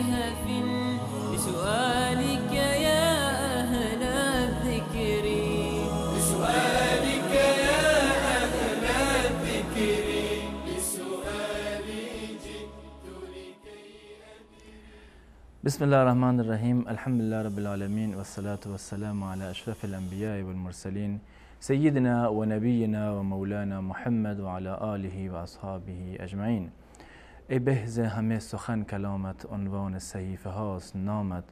لهف بسؤالك يا أهل الذكر، بسؤالك يا أهل الذكر، بسؤالي جئت لكي. بسم الله الرحمن الرحیم. الحمد لله رب العالمین و الصلاة والسلام على اشرف الانبیاء والمرسلین سیدنا و نبینا و مولانا محمد و علی آله و اصحابه اجمعین. ای بهز همه سخن کلامت، عنوان صحیفه هاست نامت.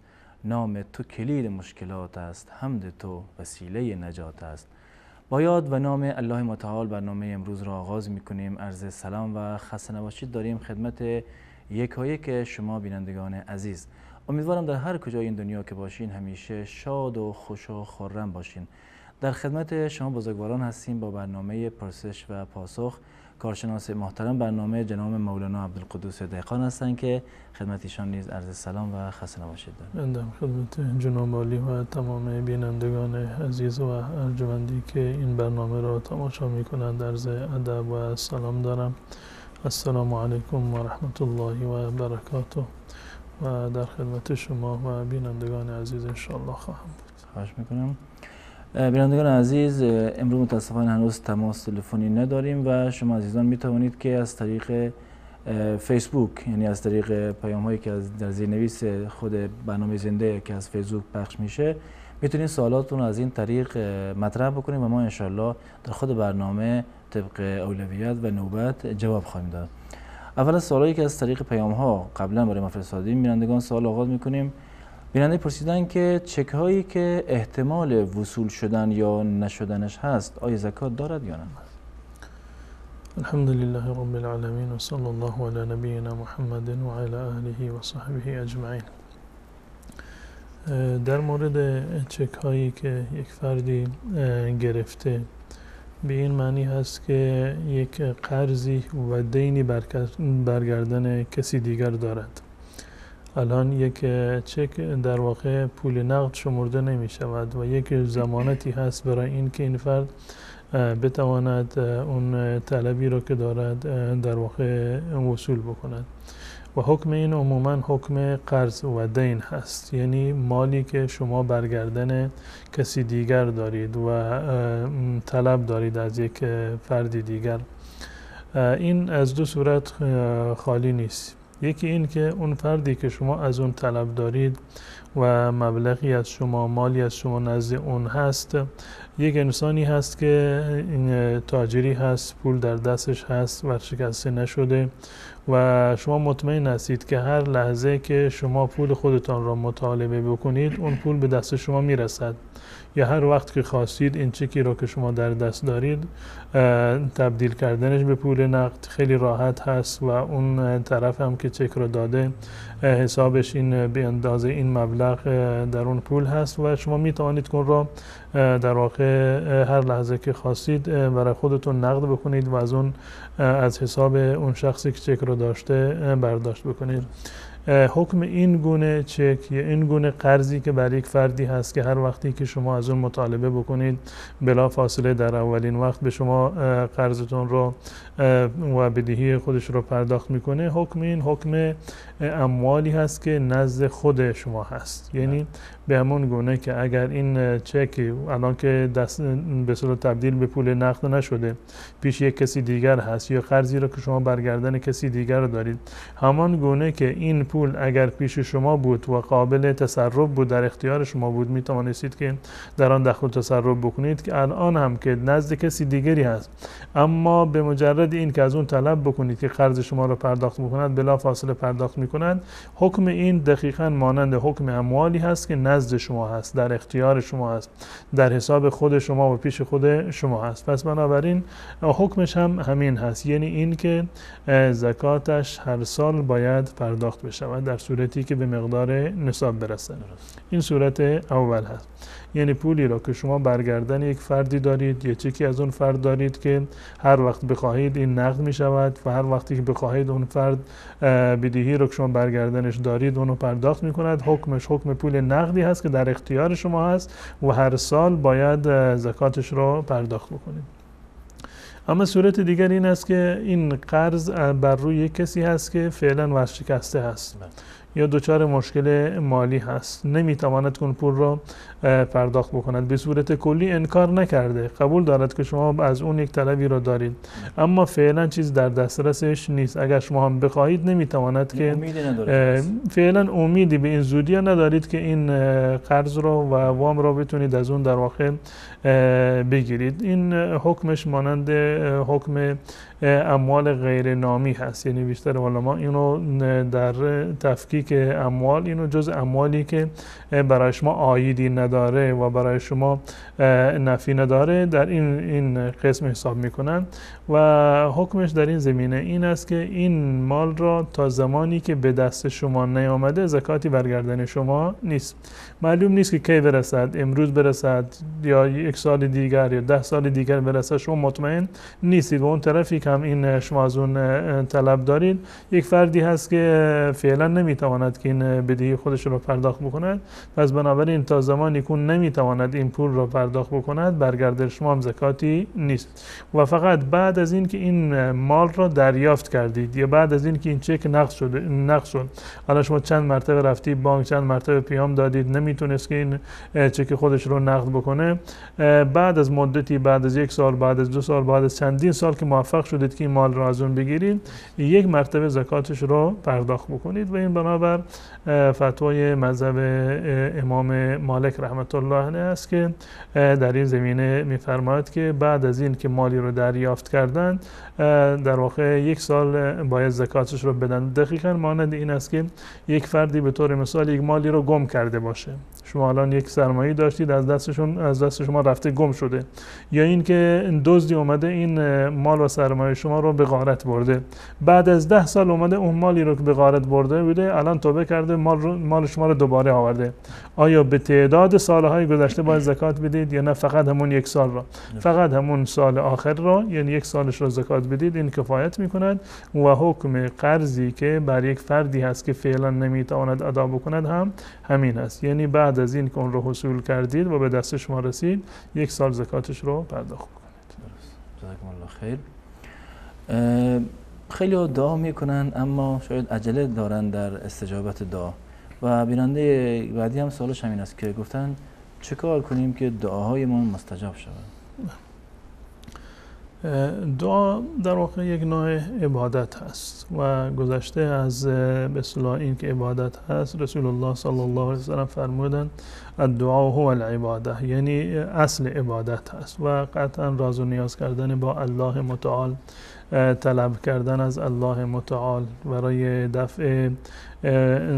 نام تو کلید مشکلات است، حمد تو وسیله نجات است. با یاد و نام الله متعال برنامه امروز را آغاز می کنیم. عرض سلام و خسته نباشید داریم خدمت یکایک شما بینندگان عزیز. امیدوارم در هر کجای این دنیا که باشین همیشه شاد و خوش و خرم باشین. در خدمت شما بزرگواران هستیم با برنامه پرسش و پاسخ. کارشناس محترم برنامه جناب مولانا عبدالقدوس دهقان هستند که خدمت ایشان نیز عرض سلام و خسته نباشید دارم. من خدمت جناب عالی و تمام بینندگان عزیز و ارجمندی که این برنامه را تماشا می‌کنند عرض ادب و سلام دارم. السلام علیکم و رحمت الله و برکاته و در خدمت شما و بینندگان عزیز انشاءالله خواهم بود. خواهش میکنم. بینندگان عزیز، امروز متاسفانه هنوز تماس تلفنی نداریم و شما عزیزان می توانید که از طریق فیسبوک، یعنی از طریق پیام هایی که در زیرنویس خود برنامه زنده که از فیسبوک پخش میشه میتونید سوالاتتون از این طریق مطرح بکنید و ما انشالله در خود برنامه طبق اولویت و نوبت جواب خواهیم داد. اول از سوالایی که از طریق پیام ها قبلا برای ما فرستادیم بینندگان سوال آغاز میکنیم. بیننده پرسیدن که چک هایی که احتمال وصول شدن یا نشدنش هست آیا زکات دارد یا نه؟ الحمد لله رب العالمین و صلی الله علی نبینا محمد و علی آله و صحبه اجمعین. در مورد چک هایی که یک فردی گرفته به این معنی هست که یک قرضی و دینی برگردن کسی دیگر دارد. الان یک چک در واقع پول نقد شمرده نمی شود و یک ضمانتی هست برای این که این فرد بتواند اون طلبی رو که دارد در واقع وصول بکند و حکم این عموما حکم قرض و دین هست، یعنی مالی که شما برگردن کسی دیگر دارید و طلب دارید از یک فرد دیگر. این از دو صورت خالی نیست. یکی این که اون فردی که شما از اون طلب دارید و مبلغی از شما، مالی از شما نزد اون هست، یک انسانی هست که تاجری هست، پول در دستش هست و شکسته نشده و شما مطمئن هستید که هر لحظه که شما پول خودتان را مطالبه بکنید اون پول به دست شما میرسد، یا هر وقت که خواستید این چکی را که شما در دست دارید تبدیل کردنش به پول نقد خیلی راحت هست و اون طرف هم که چک را داده حسابش این به اندازه این مبلغ در اون پول هست و شما می توانید که اون را در واقع هر لحظه که خواستید برای خودتون نقد بکنید و از اون از حساب اون شخصی که چک را داشته برداشت بکنید. حکم این گونه چک یا این گونه قرضی که برای یک فردی هست که هر وقتی که شما از اون مطالبه بکنید بلا فاصله در اولین وقت به شما قرضتون رو و بدهی خودش رو پرداخت میکنه، حکم این حکم اموالی هست که نزد خود شما هست. یعنی به همون گونه که اگر این چک الان که دست به صورت تبدیل به پول نقد نشده پیش یک کسی دیگر هست یا قرضی رو که شما برگردن کسی دیگر رو دارید، همان گونه که این پول اگر پیش شما بود و قابل تصرف بود، در اختیار شما بود، می توانستید که در آن دخل و تصرف بکنید، که الان هم که نزد کسی دیگری هست اما به مجرد این که از اون طلب بکنید که قرض شما رو پرداخت بکند بلا فاصله پرداخت میکنند، حکم این دقیقاً مانند حکم اموالی هست که نزد شما هست، در اختیار شما هست، در حساب خود شما و پیش خود شما هست. پس بنابراین حکمش هم همین هست، یعنی این که زکاتش هر سال باید پرداخت بشود در صورتی که به مقدار نصاب برسد. این صورت اول هست. یعنی پولی را که شما برگردن یک فردی دارید، یه چکی از اون فرد دارید که هر وقت بخواهید این نقد می شود و هر وقتی که بخواهید اون فرد بدهی را که شما برگردنش دارید اونو پرداخت می کند. حکمش حکم پول نقدی هست که در اختیار شما هست و هر سال باید زکاتش را پرداخت بکنید. اما صورت دیگر این است که این قرض بر روی کسی هست که فعلا ورشکسته هست یا دچار مشکل مالی هست، نمیتواند اون پول را پرداخت بکند. به صورت کلی انکار نکرده، قبول دارد که شما از اون یک طلبی را دارید، اما فعلا چیز در دسترسش نیست. اگر شما هم بخواهید نمیتواند که فعلا امیدی به این زودی ندارید که این قرض را و وام را بتونید از اون در واقع بگیرید. این حکمش مانند حکم اموال غیر نامی هست، یعنی بیشتر علما اینو در تفکیک اموال اینو جز اموالی که برای شما عایدی نداره و برای شما نفی نداره در این قسم حساب میکنن و حکمش در این زمینه این است که این مال را تا زمانی که به دست شما نیامده زکاتی برگردن شما نیست. معلوم نیست که کی برسد، امروز برسد یا یک سال دیگر یا 10 سال دیگر برسد، شما مطمئن نیستید و اون طرفی که هم این شما از اون طلب دارید یک فردی هست که فعلا نمیتواند که این بدهی خودش رو پرداخت بکند، پس بنابراین تا زمانی که نمیتواند این پول رو پرداخت بکند برگردن شما هم زکاتی نیست و فقط بعد از این که این مال را دریافت کردید یا بعد از این که این چک نقض شد، حالا شما چند مرتبه رفتی بانک، چند مرتبه پیام دادید نمیتونست که این چک خودش رو نقد بکنه، بعد از مدتی، بعد از 1 سال، بعد از 2 سال، بعد از چندین سال که موفق شدید که این مال را از اون بگیرید، یک مرتبه زکاتش رو پرداخت بکنید و این بنابر فتوای مذهب امام مالک رحمت الله علیه است که در این زمینه میفرماید که بعد از این که مالی رو دریافت کردن در واقع 1 سال باید زکاتش رو بدن. دقیقاً مانند این است که یک فردی به طور مثال یک مالی رو گم کرده باشه، شما الان یک سرمایه داشتید از دست شما رفته گم شده، یا این که دزدی اومده این مال و سرمایه شما رو به غارت برده، بعد از 10 سال اومده اون مالی رو که به غارت برده بوده الان توبه کرده مال شما رو دوباره آورده، آیا به تعداد سالهای گذشته باید زکات بدید یا نه فقط همون 1 سال را؟ فقط همون سال آخر را، یعنی 1 سالش رو زکات بدید، این کفایت میکند و حکم قرضی که بر یک فردی هست که فعلا نمیتواند ادا بکند هم همین است، یعنی بعد از این که اون رو حصول کردید و به دست شما رسید 1 سال زکاتش رو پرداخت کنید. جزاکم الله خیر. خیلی دعا میکنن اما شاید عجله دارن در استجابت دعا و بیننده بعدی هم سوالش همین است که گفتن چه کار کنیم که دعاهایمون مستجاب شود؟ دعا در واقع یک نوع عبادت هست و گذشته از به اصطلاح این که عبادت هست رسول الله صلی الله علیه وسلم فرمودن الدعا هو العباده، یعنی اصل عبادت هست و قطعا راز و نیاز کردن با الله متعال، طلب کردن از الله متعال برای دفع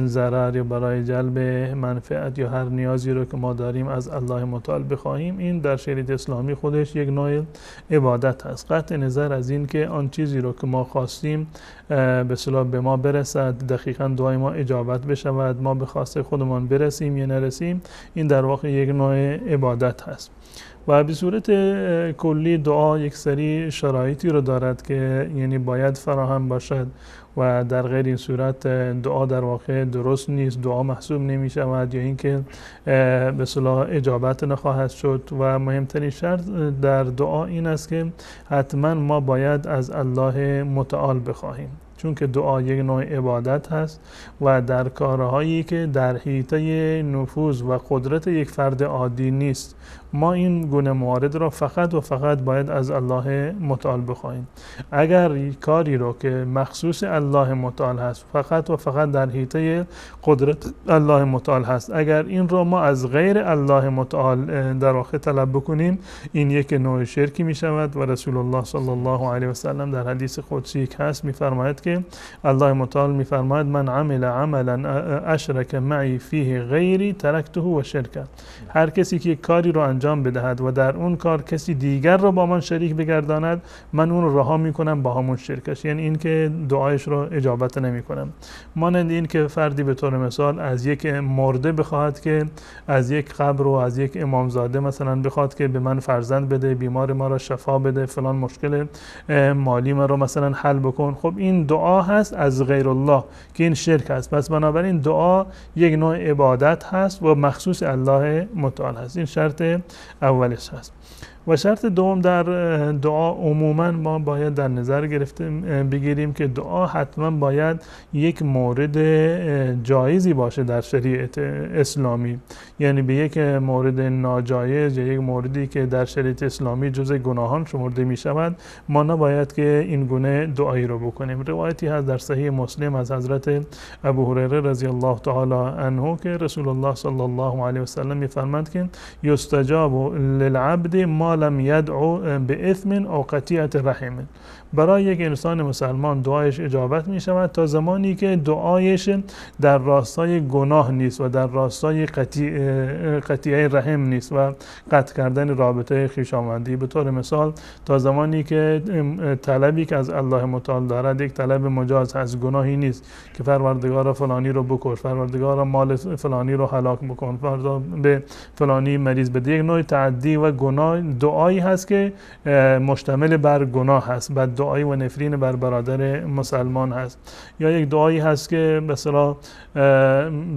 ضرر یا برای جلب منفعت یا هر نیازی رو که ما داریم از الله متعال بخواهیم، این در شریعت اسلامی خودش یک نوع عبادت هست. قطع نظر از این که آن چیزی رو که ما خواستیم به اصطلاح به ما برسد، دقیقاً دعای ما اجابت بشود، ما به خواسته خودمان برسیم یا نرسیم، این در واقع یک نوع عبادت هست و به صورت کلی دعا یک سری شرایطی رو دارد که یعنی باید فراهم باشد و در غیر این صورت دعا در واقع درست نیست، دعا محسوب نمی شود یا اینکه به اصطلاح اجابت نخواهد شد و مهمترین شرط در دعا این است که حتما ما باید از الله متعال بخواهیم، چون که دعا یک نوع عبادت هست و در کارهایی که در حیطه نفوذ و قدرت یک فرد عادی نیست، ما این گونه موارد را فقط و فقط باید از الله متعال بخواهیم. اگر کاری رو که مخصوص الله متعال هست فقط و فقط در حیطه قدرت الله متعال هست، اگر این رو ما از غیر الله متعال در واقع طلب بکنیم، این یک نوع شرکی می شود و رسول الله صلی الله علیه و سلم در حدیث قدسی که هست می فرماید که الله متعال می فرماید من عمل عملا اشرک معی فیه غیری ترکته و شرکه، هر کسی که کاری رو انجام بدهد و در اون کار کسی دیگر رو با من شریک بگرداند، من اون رو رها میکنم با همون شرکش، یعنی این که دعایش رو اجابت نمیکنم. مانند این که فردی به طور مثال از یک مرده بخواهد که از یک قبر و از یک امامزاده مثلا بخواد که به من فرزند بده، بیمار ما را شفا بده، فلان مشکل مالی ما رو مثلا حل بکن، خب این دعا هست از غیر الله که این شرک هست. پس بنابراین دعا یک نوع عبادت هست و مخصوص الله متعال هست، این شرط اولش هست. و شرط دوم در دعا عموما ما باید در نظر بگیریم که دعا حتما باید یک مورد جایزی باشه در شریعت اسلامی، یعنی به یک مورد ناجایز یا یک موردی که در شریعت اسلامی جزء گناهان شمرده می شود ما نباید که این گونه دعایی رو بکنیم. روایتی هست در صحیح مسلم از حضرت ابو هریره رضی الله تعالی عنه که رسول الله صلی الله علیه و سلم می‌فرماند که یستجاب للعبد ما لم یدعو باثم او قطیعة رحم. برای یک انسان مسلمان دعایش اجابت می شود تا زمانی که دعایش در راستای گناه نیست و در راستای قطیعه رحم نیست و قطع کردن رابطه خویشاوندی. به طور مثال تا زمانی که طلبی که از الله متعال دارد یک طلب مجاز هست، گناهی نیست که پروردگار فلانی رو بکش، پروردگار مال فلانی رو هلاک بکن، به فلانی مریض بده، یک نوع تعدی و گناه دعایی هست که مشتمل بر گناه هست، دعایی و نفرین بر برادر مسلمان هست. یا یک دعایی هست که به اصطلاح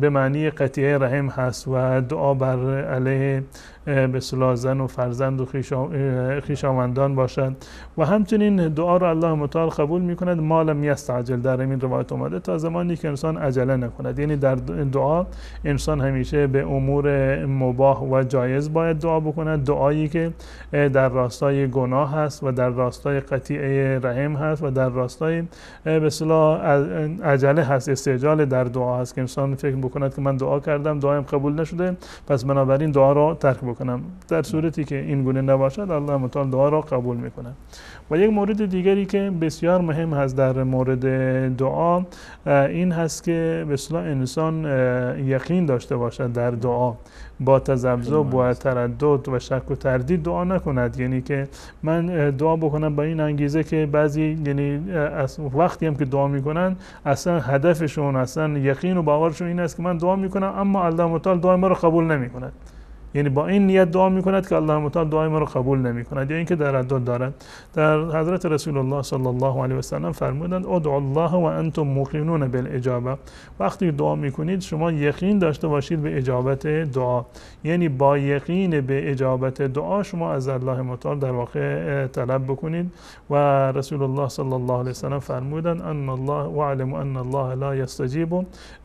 به معنی قطیعه رحم هست و دعا بر علیه به اصطلاح زن و فرزند و خویشاوندان باشد و همچنین دعا را الله متعال قبول میکند ما لم یستعجل. در این روایت اومده تا زمانی که انسان عجله نکند، یعنی در دعا انسان همیشه به امور مباح و جایز باید دعا بکند، دعایی که در راستای گناه هست و در راستای قطیعه رحم هست و در راستای به اصطلاح عجله هست، استعجال در دعا هست که انسان فکر بکند که من دعا کردم دعایم قبول نشده پس بنابراین دعا را ترک بکنم. در صورتی که این گونه نباشد الله متعال دعا را قبول میکند. و یک مورد دیگری که بسیار مهم هست در مورد دعا این هست که به اصطلاح انسان یقین داشته باشد در دعا، با تذبذب و تردد و شک و تردید دعا نکند. یعنی که من دعا بکنم با این انگیزه که بعضی یعنی از وقتی هم که دعا میکنن اصلا هدفشون اصلا یقین و باورشون این است که من دعا میکنم اما الله متعال دعای ما رو قبول نمیکند، یعنی با این نیت دعا میکند که الله متعال دعای ما رو قبول نمیکند یا اینکه تردد دارد. در حضرت رسول الله صلی الله علیه و سلم فرمودند ادعوا الله و انتم موقنون بالاجابه. وقتی دعا میکنید شما یقین داشته باشید به اجابت دعا، یعنی با یقین به اجابت دعا شما از الله متعال در واقع طلب بکنید. و رسول الله صلی الله علیه و سلم فرمودند ان الله واعلم ان الله لا یستجیب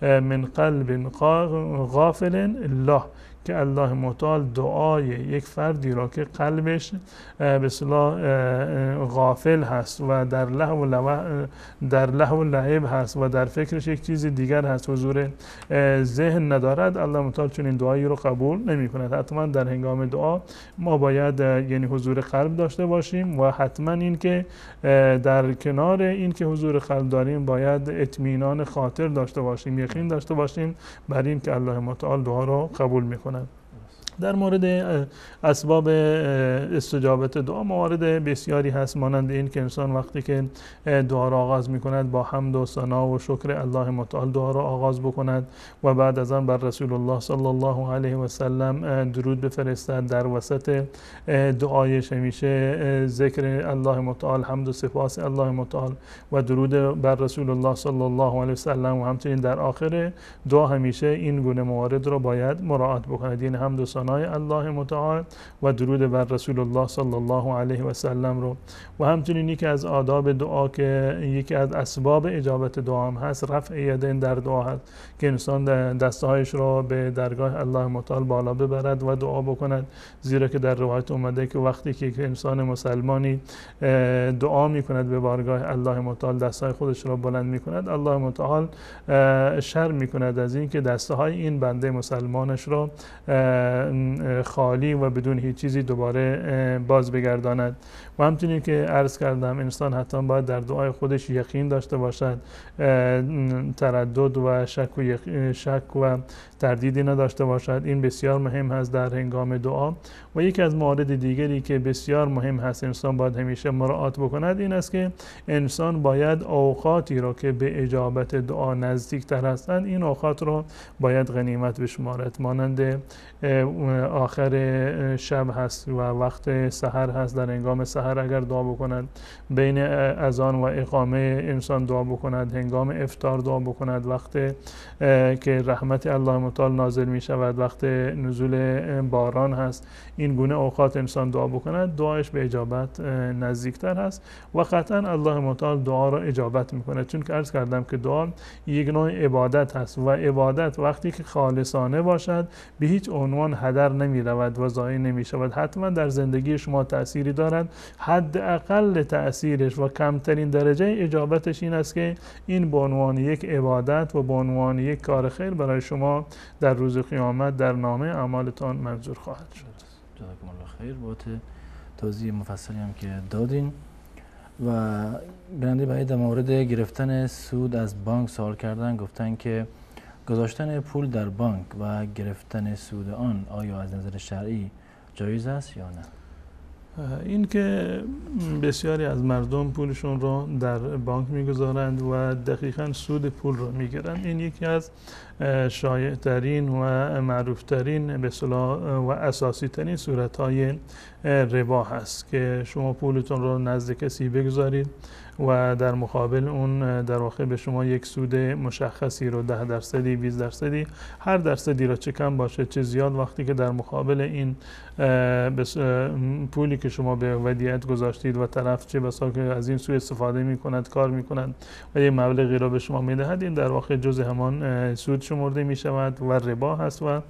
من قلب غافل الله، که الله متعال دعای یک فردی را که قلبش به اصطلاح غافل هست و در لهو و لعب هست و در فکرش یک چیز دیگر هست، حضور ذهن ندارد، الله متعال چون این دعایی رو قبول نمی کند. حتما در هنگام دعا ما باید یعنی حضور قلب داشته باشیم و حتما این که در کنار این که حضور قلب داریم باید اطمینان خاطر داشته باشیم، یقین داشته باشیم بر این که الله متعال دعا رو قبول میکند. در مورد اسباب استجابت دعا موارد بسیاری هست، مانند این که انسان وقتی که دعا را آغاز می کند با حمد و ثنا و شکر الله متعال دعا را آغاز بکند و بعد از آن بر رسول الله صلی الله علیه و سلم درود بفرستد. در وسط دعایش همیشه ذکر الله متعال، حمد و سپاس الله متعال و درود بر رسول الله صلی الله علیه و سلم و همچنین در آخر دعا همیشه این گونه موارد را باید مراعات بکند، یعنی حمد و ثنا الله متعال و درود بر رسول الله صلی الله علیه و سلم رو. و همچنین یکی از آداب دعا که یکی از اسباب اجابت دعا هم هست رفع یدین در دعا هست، که انسان دستهایش را به درگاه الله متعال بالا ببرد و دعا بکند، زیرا که در روایت اومده که وقتی که انسان مسلمانی دعا میکند به بارگاه الله متعال دستهای خودش را بلند میکند، الله متعال شرم میکند از این که دستهای این بنده مسلمانش را خالی و بدون هیچ چیزی دوباره باز بگرداند. و همچنین که عرض کردم انسان حتی باید در دعای خودش یقین داشته باشد، تردد و شک و تردیدی نداشته باشد. این بسیار مهم هست در هنگام دعا. و یکی از موارد دیگری که بسیار مهم هست انسان باید همیشه مراعات بکند این است که انسان باید اوقاتی را که به اجابت دعا نزدیک تر هستند این اوقات را باید غنیمت بشمارد، مانند آخر شب هست و وقت سحر هست، در هنگام سحر اگر دعا بکند، بین اذان و اقامه انسان دعا بکند، هنگام افطار دعا بکند، وقت که رحمت الله متعال نازل می شود، وقت نزول باران هست، این گونه اوقات انسان دعا بکند، دعایش به اجابت نزدیکتر هست و قطعا الله متعال دعا را اجابت میکنه. چون که عرض کردم که دعا یک نوع عبادت هست و عبادت وقتی که خالصانه باشد به هیچ عنوان هدر نمی رود و ضایع نمی شود، حتما در زندگی شما تأثیری دارد. حداقل تأثیرش و کمترین درجه اجابتش این است که این به عنوان یک عبادت و به عنوان یک کار خیر برای شما در روز قیامت در نامه اعمالتان منظور خواهد شد. جزاکم الله خیر. با توضیح مفصلی هم که دادین. و بیننده بعد در مورد گرفتن سود از بانک سوال کردن، گفتن که گذاشتن پول در بانک و گرفتن سود آن آیا از نظر شرعی جایز است یا نه؟ این که بسیاری از مردم پولشون رو در بانک میگذارند و دقیقاً سود پول رو میگیرند، این یکی از شایع ترین و معروف ترین به اصطلاح و اساسی ترین صورت‌های ربا هست که شما پولتون رو نزد کسی بگذارید و در مقابل اون در واقع به شما یک سود مشخصی رو 10%، 20%، هر درصدی رو چه کم باشه چه زیاد، وقتی که در مقابل این پولی که شما به ودیعت گذاشتید و طرف چه بسا که از این سوء استفاده می‌کند، کار می‌کند و یک مبلغی رو به شما می‌دهد، این در واقع جزء همان سود شمرده می‌شود و ربا هست و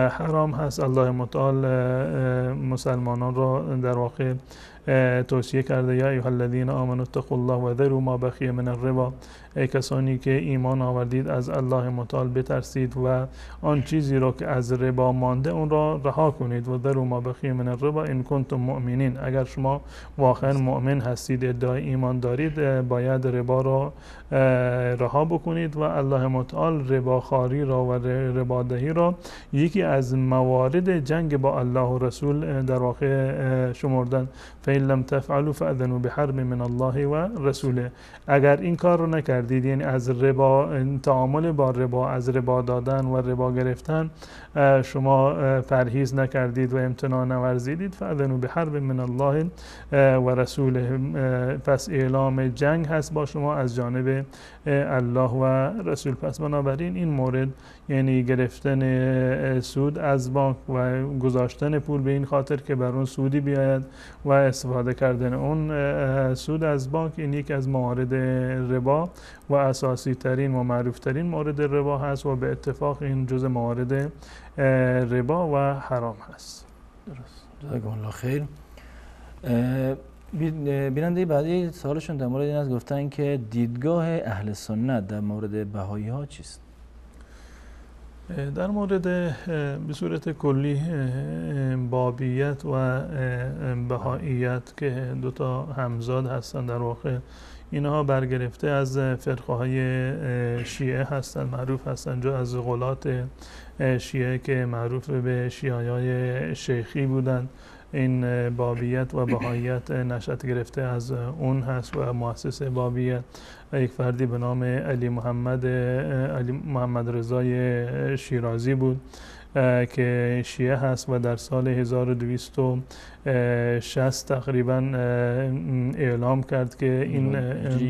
حرام هست. الله متعال مسلمانان را در واقع توصیه کرده یا ایها الذین آمنوا اتقوا الله و ذروا ما بقی من الربا، ای کسانی که ایمان آوردید از الله متعال بترسید و آن چیزی را که از ربا مانده اون را رها کنید. و ذروا ما بقی من الربا ان کنتم مؤمنین، اگر شما واقعا مؤمن هستید، ادعای ایمان دارید، باید ربا را رها بکنید. و الله متعال رباخواری را و ربادهی را یکی از موارد جنگ با الله و رسول در واقع شمردن. فإن لم تفعلوا فأذنوا بحرب من الله و رسوله، اگر این کار رو نکردید، یعنی از ربا، تعامل با ربا، از ربا دادن و ربا گرفتن شما پرهیز نکردید و امتناع نورزیدید، فأذنوا بحرب من الله و رسوله، پس اعلام جنگ هست با شما از جانب الله و رسول. پس بنابراین این مورد، یعنی گرفتن سود از بانک و گذاشتن پول به این خاطر که بر اون سودی بیاید و استفاده کردن اون سود از بانک، این یک از موارد ربا و اساسی ترین و معروف ترین مورد ربا هست و به اتفاق این جزء موارد ربا و حرام هست. درست. جزاکم الله خیر. بیننده بعدی سوالشون در مورد این است، گفتن که دیدگاه اهل سنت در مورد بهایی ها چیست؟ در مورد به صورت کلی بابیت و بهاییت که دوتا همزاد هستند، در واقع اینها برگرفته از فرقه های شیعه هستند، معروف هستند، از غلات شیعه که معروف به شیعه شیخی بودند. این بابیت و بهاییت نشأت گرفته از اون هست و مؤسس بابیت یک فردی به نام علی محمد رضای شیرازی بود که شیعه هست و در سال 1260 تقریبا اعلام کرد که این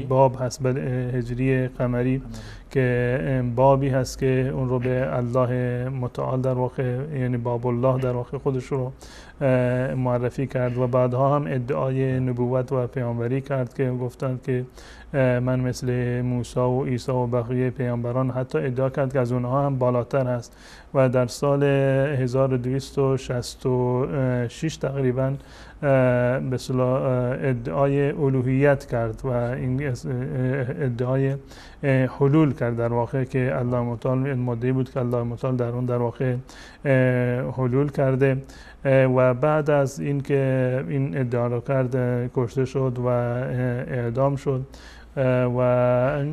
باب هست، هجری قمری، که بابی هست که اون رو به الله متعال در واقع، یعنی باب الله در واقع خودش رو معرفی کرد و بعدها هم ادعای نبوت و پیامبری کرد که گفتند که من مثل موسی و عیسی و بقیه پیامبران، حتی ادعا کرد که از اونها هم بالاتر هست و در سال 1266 تقریبا به اصطلاح ادعای الوهیت کرد و این ادعای حلول کرد در واقع که الله متعال، این مدعی بود که الله متعال در اون در واقع حلول کرده و بعد از این که این ادعا را کرد کشته شد و اعدام شد. و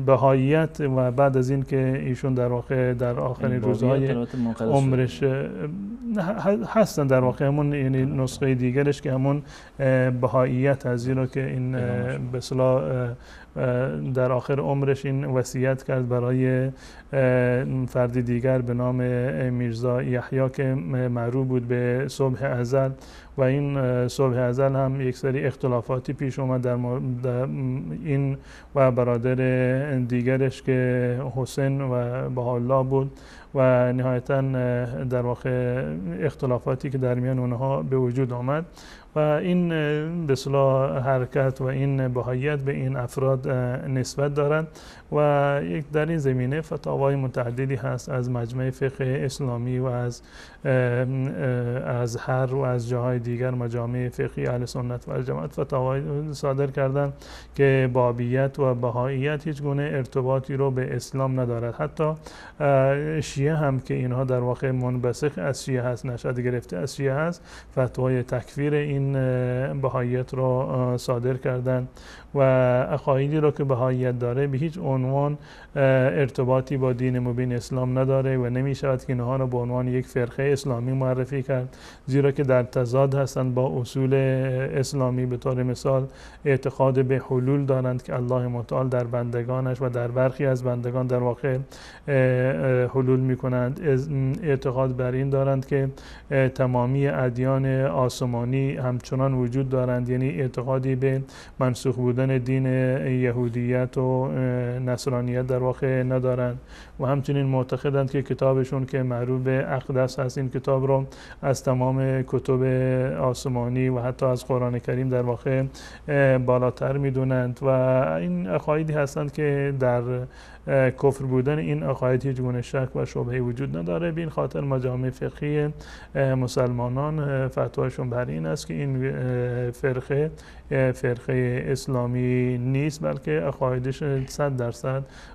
بهاییت و بعد از این که ایشون در واقع در آخرین روزهای عمرش هستن، در واقع همون یعنی نسخه دیگرش که همون بهاییت از این رو که این به اصطلاح در آخر عمرش این وصیت کرد برای فرد دیگر به نام میرزا یحیی که معروف بود به صبح ازل و این صبح ازل هم یک سری اختلافاتی پیش اومد در این و برادر دیگرش که حسین و بهاءالله بود و نهایتا در واقع اختلافاتی که در میان اونها به وجود آمد و این به اصطلاح حرکت و این بهائیت به این افراد نسبت دارند و در این زمینه فتاوای متعددی هست از مجمع فقه اسلامی و از ازهر و از جاهای دیگر مجامع فقهی اهل سنت و الجماعت فتاوای صادر کردند که بابیت و بهائیت هیچ گونه ارتباطی رو به اسلام ندارد. حتی شیعه هم که اینها در واقع منبثق از شیعه هست، نشأت گرفته از شیعه هست، فتوای تکفیر این بهائیت رو صادر کردند و عقایدی رو که بهائیت داره به هیچ عنوان ارتباطی با دین مبین اسلام نداره و نمی شود که اینها رو به عنوان یک فرقه اسلامی معرفی کرد، زیرا که در تضاد هستند با اصول اسلامی. به طور مثال اعتقاد به حلول دارند که الله متعال در بندگانش و در برخی از بندگان در واقع حلول می کنند. اعتقاد بر این دارند که تمامی ادیان آسمانی همچنان وجود دارند، یعنی اعتقادی به منسوخ بودن دین یهودیت و نصرانیت در واقع ندارند و همچنین معتقدند که کتابشون که معروف به اقدس هست این کتاب رو از تمام کتب آسمانی و حتی از قرآن کریم در واقع بالاتر میدونند و این عقایدی هستند که در کفر بودن این عقاید هیچ گونه شک و شبهه وجود نداره. به این خاطر مجامع فقهی مسلمانان فتواشون بر این است که این فرقه اسلامی نیست، بلکه عقایدش 100%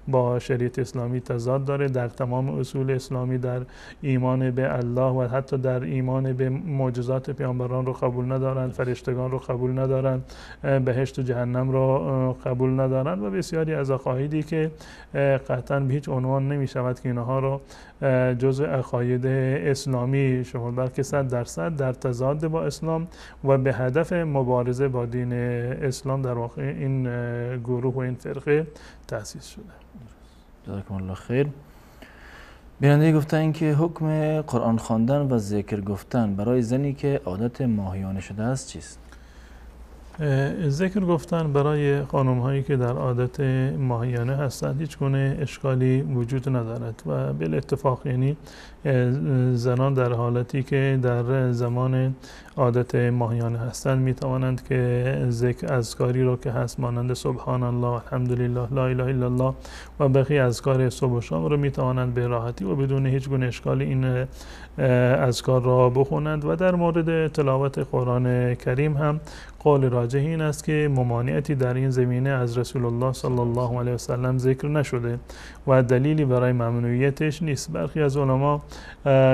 با شریعت اسلامی تضاد داره. در تمام اصول اسلامی در ایمان به الله و حتی در ایمان به معجزات پیامبران رو قبول ندارند، فرشتگان رو قبول ندارند، بهشت و جهنم رو قبول ندارند و بسیاری از عقایدی که قطعا به هیچ عنوان نمی شود که اینها رو جزء عقاید اسلامی شمرد، بلکه 100% در تضاد با اسلام و به هدف مبارزه با دین اسلام در واقع این گروه و این فرقه تأسیس شده. جزاکم الله خیر. بیننده گفتن که حکم قرآن خواندن و ذکر گفتن برای زنی که عادت ماهیانه شده است چیست؟ ذکر گفتن برای خانم هایی که در عادت ماهیانه هستند هیچ گونه اشکالی وجود ندارد و بالاتفاق یعنی زنان در حالتی که در زمان عادت ماهیانه هستند می توانند که ذکر اذکاری رو که هست مانند سبحان الله، الحمدلله، لا اله الا الله و بقیه اذکار صبح و شام رو می توانند به راحتی و بدون هیچ گونه اشکالی این اذکار را بخونند و در مورد تلاوت قرآن کریم هم قول راجح این است که ممانعتی در این زمینه از رسول الله صلی الله علیه و سلم ذکر نشده و دلیلی برای ممنوعیتش نیست. برخی از علما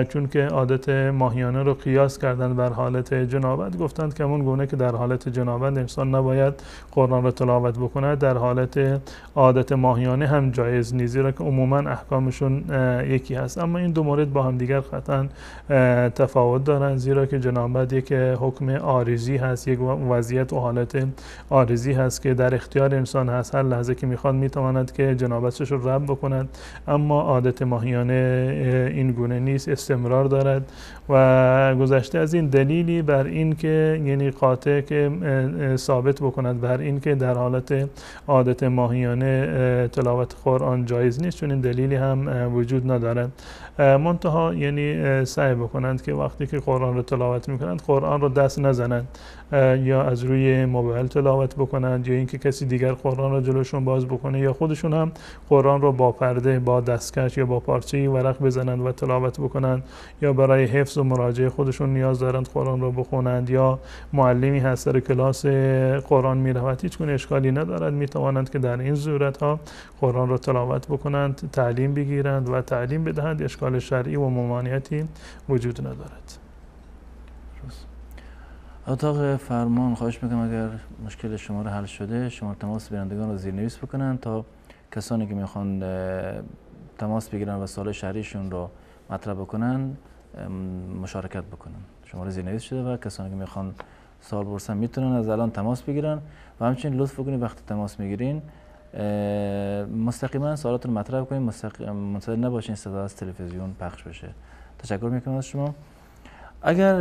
چون که عادت ماهیانه رو قیاس کردند بر حالت جنابت، گفتند که همون گونه که در حالت جنابت انسان نباید قرآن رو تلاوت بکند، در حالت عادت ماهیانه هم جایز نیست، زیرا که عموما احکامشون یکی هست. اما این دو مورد با هم دیگر قطعا تفاوت دارند، زیرا که جنابت یک حکم عارضی هست، یک وضعیت و حالت عارضی هست که در اختیار انسان هست، هر لحظه که میخواد میتواند که جنابتش رو رفع بکند. اما عادت ماهیانه این گونه نیست، استمرار دارد و گذشته از این دلیلی بر این که یعنی قاطع که ثابت بکند بر این که در حالت عادت ماهیانه تلاوت قرآن جایز نیست، چون این دلیلی هم وجود ندارد. منتها یعنی سعی بکنند که وقتی که قرآن رو تلاوت میکنند قرآن رو دست نزنند یا از روی موبایل تلاوت بکنند یا اینکه کسی دیگر قرآن رو جلوشون باز بکنه یا خودشون هم قرآن رو با پرده، با دستکش یا با پارچه‌ای ورق بزنند و تلاوت بکنند، یا برای حفظ و مراجعه خودشون نیاز دارند قرآن رو بخونند، یا معلمی هست در کلاس قرآن میرود، هیچ گونه اشکالی ندارد، میتوانند که در این صورت ها قرآن رو تلاوت بکنند، تعلیم بگیرند و تعلیم بدهند، اشکال شرعی و ممانعتی وجود ندارد. اتاق فرمان خواهش میکنم اگر مشکل شما رو حل شده شما تماس بینندگان رو زیرنویس بکنن تا کسانی که میخوان تماس بگیرن و سوال شهریشون رو مطرح بکنن مشارکت بکنن. شماره زیرنویس شده و کسانی که میخوان سوال بپرسن میتونن از الان تماس بگیرن و همچنین لطف بکنید وقتی تماس میگیرین مستقیما سوالات رو مطرح کنیم، منتظر نباشین صدا از تلویزیون پخش بشه. تشکر میکنم از شما. اگر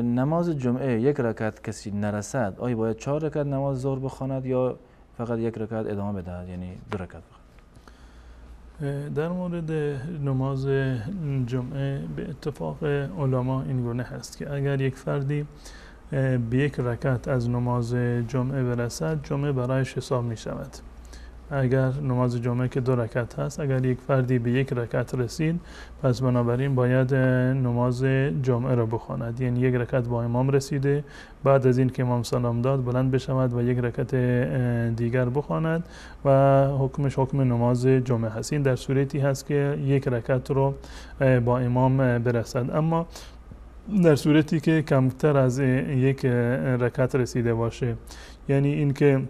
نماز جمعه یک رکعت کسی نرسد، آیا باید 4 رکعت نماز ظهر بخواند یا فقط یک رکعت ادامه بدهد، یعنی 2 رکعت بخواند؟ در مورد نماز جمعه به اتفاق علما این گونه هست که اگر یک فردی به یک رکعت از نماز جمعه برسد، جمعه برایش حساب می شود. اگر نماز جمعه که 2 رکعت هست، اگر یک فردی به یک رکعت رسید، پس بنابراین باید نماز جمعه را بخواند، یعنی یک رکعت با امام رسیده، بعد از این که امام سلام داد بلند بشود و یک رکعت دیگر بخواند و حکمش حکم نماز جمعه هست. این در صورتی هست که یک رکعت رو با امام برسد. اما در صورتی که کمتر از یک رکعت رسیده باشه، یعنی اینکه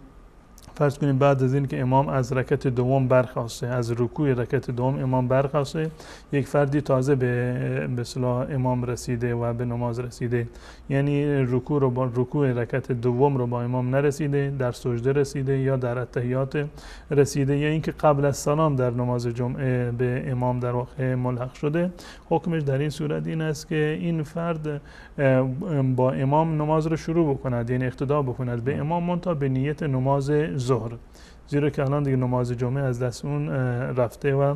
فرض کنیم بعد از این که امام از رکعت دوم برخاسته، از رکوع رکعت دوم امام برخاسته، یک فردی تازه به اصطلاح امام رسیده و به نماز رسیده، یعنی رکوع رکعت دوم رو با امام نرسیده، در سجده رسیده یا در التحیات رسیده، یا اینکه قبل از سلام در نماز جمعه به امام در واقع ملحق شده، حکمش در این صورت این است که این فرد با امام نماز رو شروع بکند، یعنی اقتدا بکند به امام، منتها به نیت نماز ظهر، زیرا که الان دیگه نماز جمعه از دست اون رفته و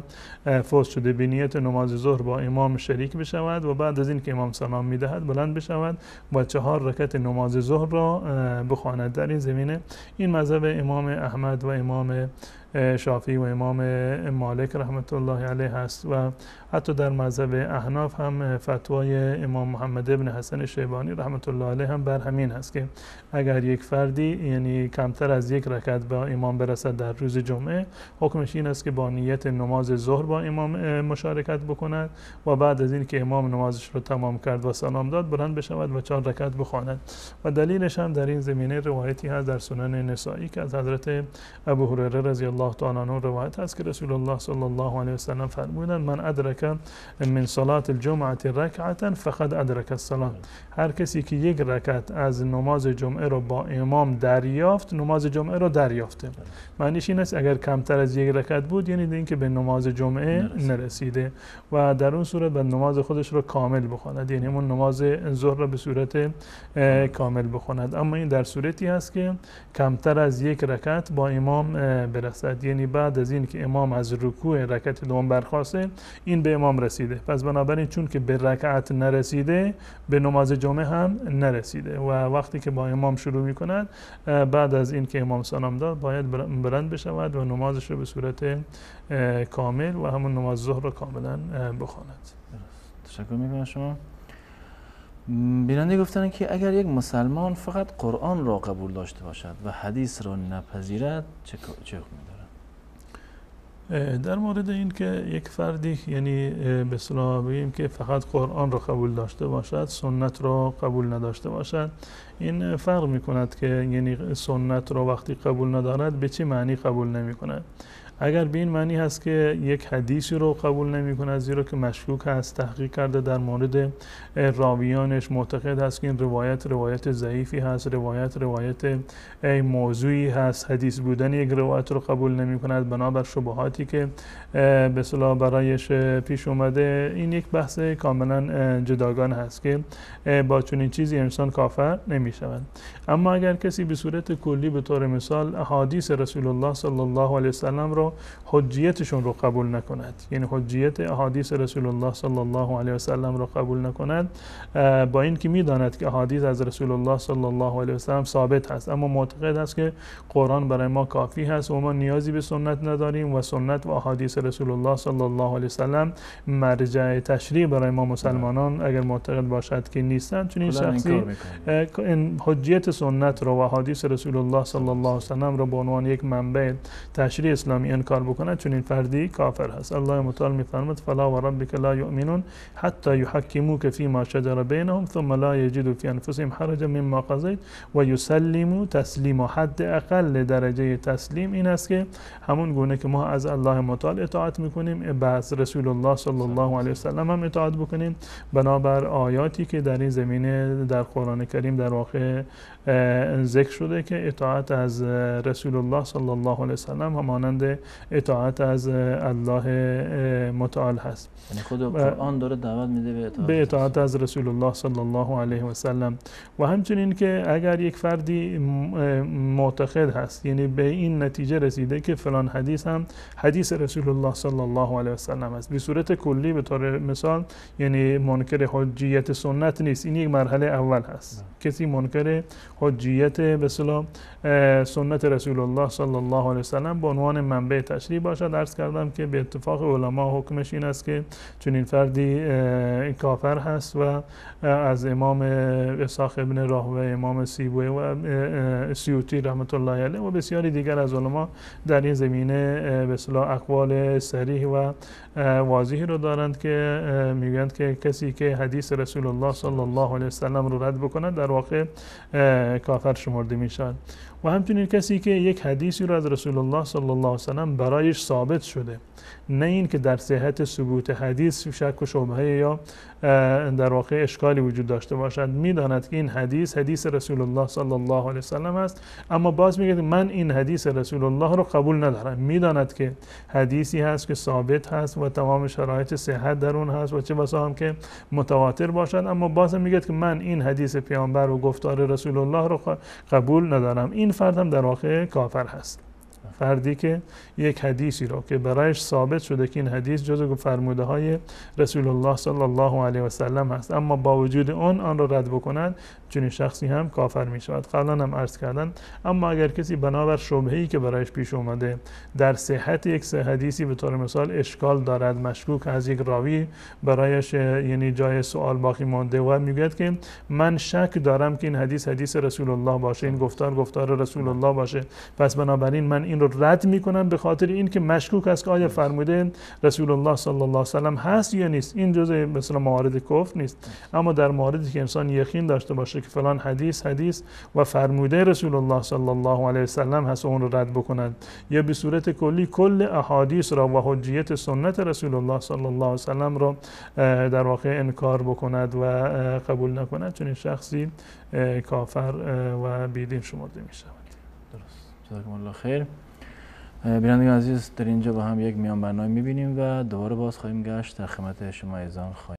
فوت شده. به نیت نماز ظهر با امام شریک بشود و بعد از این که امام سلام میدهد بلند بشود و 4 رکعت نماز ظهر را بخواند. در این زمینه این مذهب امام احمد و امام شافعی و امام مالک رحمت الله علیه هست و حتی در مذهب احناف هم فتوای امام محمد ابن حسن شیبانی رحمت الله علیه هم بر همین هست که اگر یک فردی یعنی کمتر از یک رکعت با امام برسد در روز جمعه، حکمش این است که با نیت نماز ظهر با امام مشارکت بکند و بعد از این که امام نمازش رو تمام کرد و سلام داد بلند بشود و 4 رکعت بخواند. و دلیلش هم در این زمینه روایتی هست در سنن نسائی که از حضرت ابو هریره رضی الله تعالی عنه روایت هست که رسول الله صلی الله علیه و سلم فرمودند: من ادرک من صلات الجمعه رکعتا فقد ادرک الصلاه. هر کسی که یک رکعت از نماز جمعه رو با امام دریافت، نماز جمعه رو دریافته. معنیش این است اگر کمتر از یک رکعت بود، یعنی اینکه به نماز جمعه نرسیده و در اون صورت به نماز خودش رو کامل بخواند، یعنی اون نماز ظهر رو به صورت کامل بخواند. اما این در صورتی هست که کمتر از یک رکعت با امام برسد، یعنی بعد از این که امام از رکوع رکعت دوم برخاسته، این به امام رسیده، پس بنابراین چون که به رکعت نرسیده به نماز جمعه هم نرسیده و وقتی که با امام شروع می کند بعد از این که امام سلام داد باید بلند بشود و نمازش رو به صورت کامل و همون نماز ظهر رو کاملا بخواند. تشکر میکنم شما. بیننده گفتن که اگر یک مسلمان فقط قرآن را قبول داشته باشد و حدیث را نپذیرد چه حکمی دارد؟ در مورد این که یک فردی یعنی به اصطلاح بگیم که فقط قرآن را قبول داشته باشد، سنت را قبول نداشته باشد، این فرق می کند که یعنی سنت را وقتی قبول ندارد به چه معنی قبول نمی کند. اگر به این معنی هست که یک حدیثی رو قبول نمی کند زیرا که مشکوک هست، تحقیق کرده در مورد راویانش، معتقد هست که این روایت ضعیفی هست، روایت موضوعی هست، حدیث بودن یک روایت رو قبول نمی کند بنابر شبهاتی که به اصطلاح برایش پیش اومده، این یک بحث کاملا جداگانه هست که با چنین چیزی انسان کافر نمی شود. اما اگر کسی به صورت کلی به طور مثال احادیث رسول الله صلی الله علیه و سلم رو حجیتشون رو قبول نکند، یعنی حجیت احادیث رسول الله صلی الله علیه و سلم رو قبول نکند، با این که میداند که احادیث از رسول الله صلی الله علیه و سلم ثابت هست، اما معتقد است که قرآن برای ما کافی هست و ما نیازی به سنت نداریم و سنت و احادیث رسول الله صلی الله علیه و سلم مرجع تشریع برای ما مسلمانان اگر معتقد باشد که نیستند، چون این شخصی حجیت سنت رو و احادیث رسول الله صلی الله علیه و سلم رو به عنوان یک منبع تشریع اسلامی انکار بکنه چون این فردی کافر هست. الله متعال میفرماد فلا و ربک لا یؤمنون حتی یحکموک فیما شجر بینهم ثم لا یجدوا فی انفسهم حرجا مما قضیت و یسلموا تسلیما. حد اقل درجه تسلیم این است که همون گونه که ما از الله متعال اطاعت میکنیم از رسول الله صلی الله علیه و سلم هم اطاعت بکنیم، بنابر آیاتی که در این زمینه در قرآن کریم در واقع ذکر شده که اطاعت از رسول الله صلی الله علیه و سلم همانند اطاعت از الله متعال هست. یعنی خود قرآن داره دعوت میده به اطاعت از رسول الله صلی الله علیه و سلم. و همچنین که اگر یک فردی معتقد هست، یعنی به این نتیجه رسیده که فلان حدیث هم حدیث رسول الله صلی الله علیه و سلم است، به صورت کلی به طور مثال یعنی منکر حجیت سنت نیست، این یک مرحله اول هست. کسی منکر حجیت به اصطلاح سنت رسول الله صلی الله علیه و سلم به عنوان منبع تشریع باشد، عرض کردم که به اتفاق علما حکمش این است که چون این فردی کافر هست و از امام اسحاق ابن راهوه، امام سیبوی و سیوطی رحمت الله علیه و بسیاری دیگر از علما در این زمینه به اصطلاح اقوال صریح و واضحی رو دارند که میگویند که کسی که حدیث رسول الله صلی الله علیه و سلم رو رد بکند در واقع کافر شمرده میشود. و همچنین کسی که یک حدیثی رو از رسول الله صلی الله علیه و سلم برایش ثابت شده، نه این که در صحت ثبوت حدیث شک و شبهه یا در واقع اشکالی وجود داشته باشد، میداند که این حدیث حدیث رسول الله صلی الله علیه و سلم است، اما باز میگه من این حدیث رسول الله رو قبول ندارم. میداند که حدیثی هست که ثابت هست و تمام شرایط صحت در اون هست و چه بسا هم که متواتر باشد، اما باز میگه که من این حدیث پیامبر و گفتار رسول الله رو قبول ندارم. این فرد هم در واقع کافر هست. فردی که یک حدیثی رو که برایش ثابت شده که این حدیث جزء فرموده های رسول الله صلی الله علیه و سلم هست، اما با وجود آن رو رد بکند، چنین شخصی هم کافر می شود. قبلا هم عرض کردن. اما اگر کسی بنابر شبهه‌ای که برایش پیش اومده در صحت یک حدیثی به طور مثال اشکال دارد، مشکوک از یک راوی برایش یعنی جای سوال باقی مانده و میگوید که من شک دارم که این حدیث حدیث رسول الله باشه، این گفتار رسول الله باشه، پس بنابراین من این رو رد میکنم به خاطر این که مشکوک است که آیا فرموده رسول الله صلی الله علیه و سلم هست یا نیست. این جزء مثلا موارد کفر نیست. اما در موردی که انسان یقین داشته باشه که فلان حدیث و فرموده رسول الله صلی الله علیه و سلم هست، اون رو رد بکنند، یا به صورت کلی کل احادیث را و حجیت سنت رسول الله صلی الله علیه و سلم را در واقع انکار بکند و قبول نکند، چون این شخصی کافر و بیدین شمرده می شود. درست. جزاکم الله خیر. بینندگان عزیز، در اینجا با هم یک میان برنامه میبینیم و دوباره باز خواهیم گشت در خدمت شما عزیزان خواهیم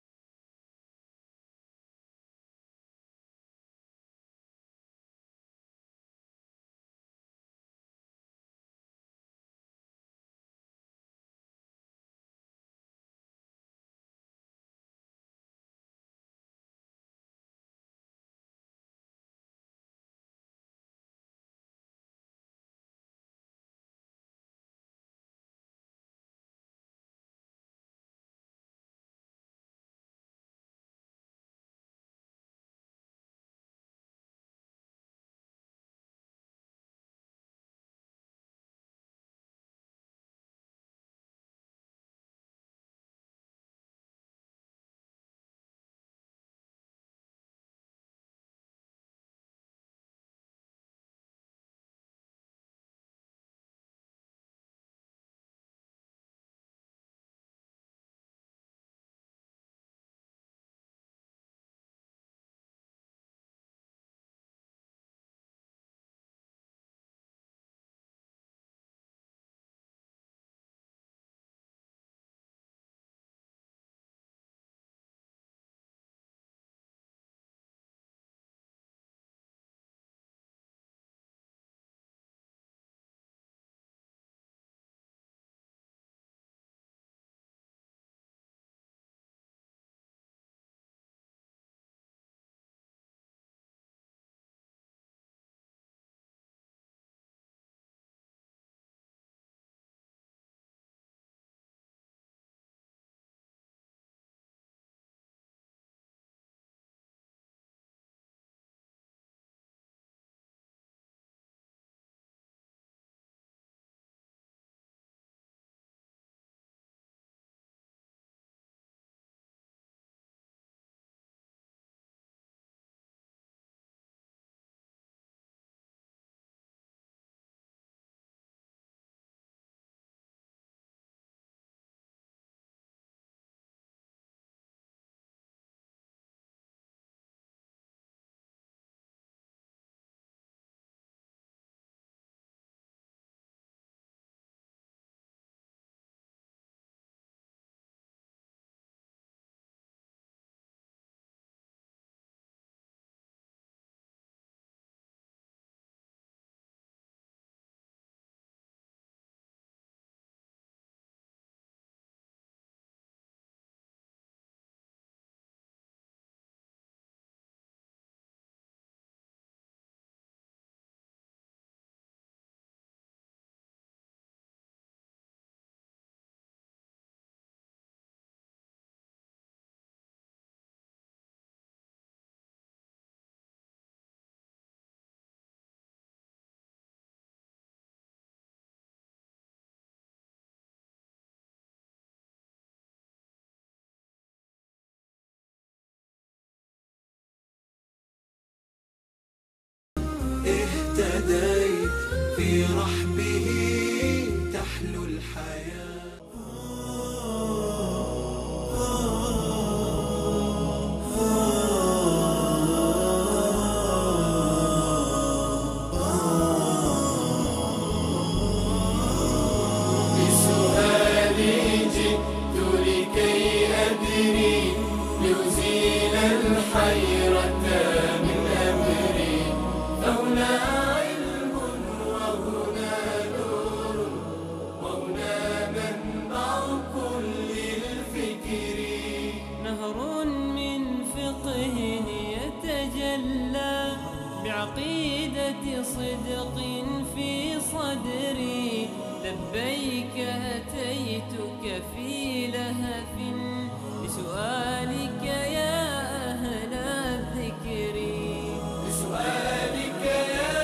برحبه تحلو الحياة. بسؤالي جئت لكي أدري لأزيل الحيرة من أمري، فهنا علم وهنا نور وهنا منبع كل الفكر. نهر من فقه يتجلى بعقيدة صدق في صدري، لبيك أتيتك في لهف بسؤالك يا أهل الذكر. بسؤالك يا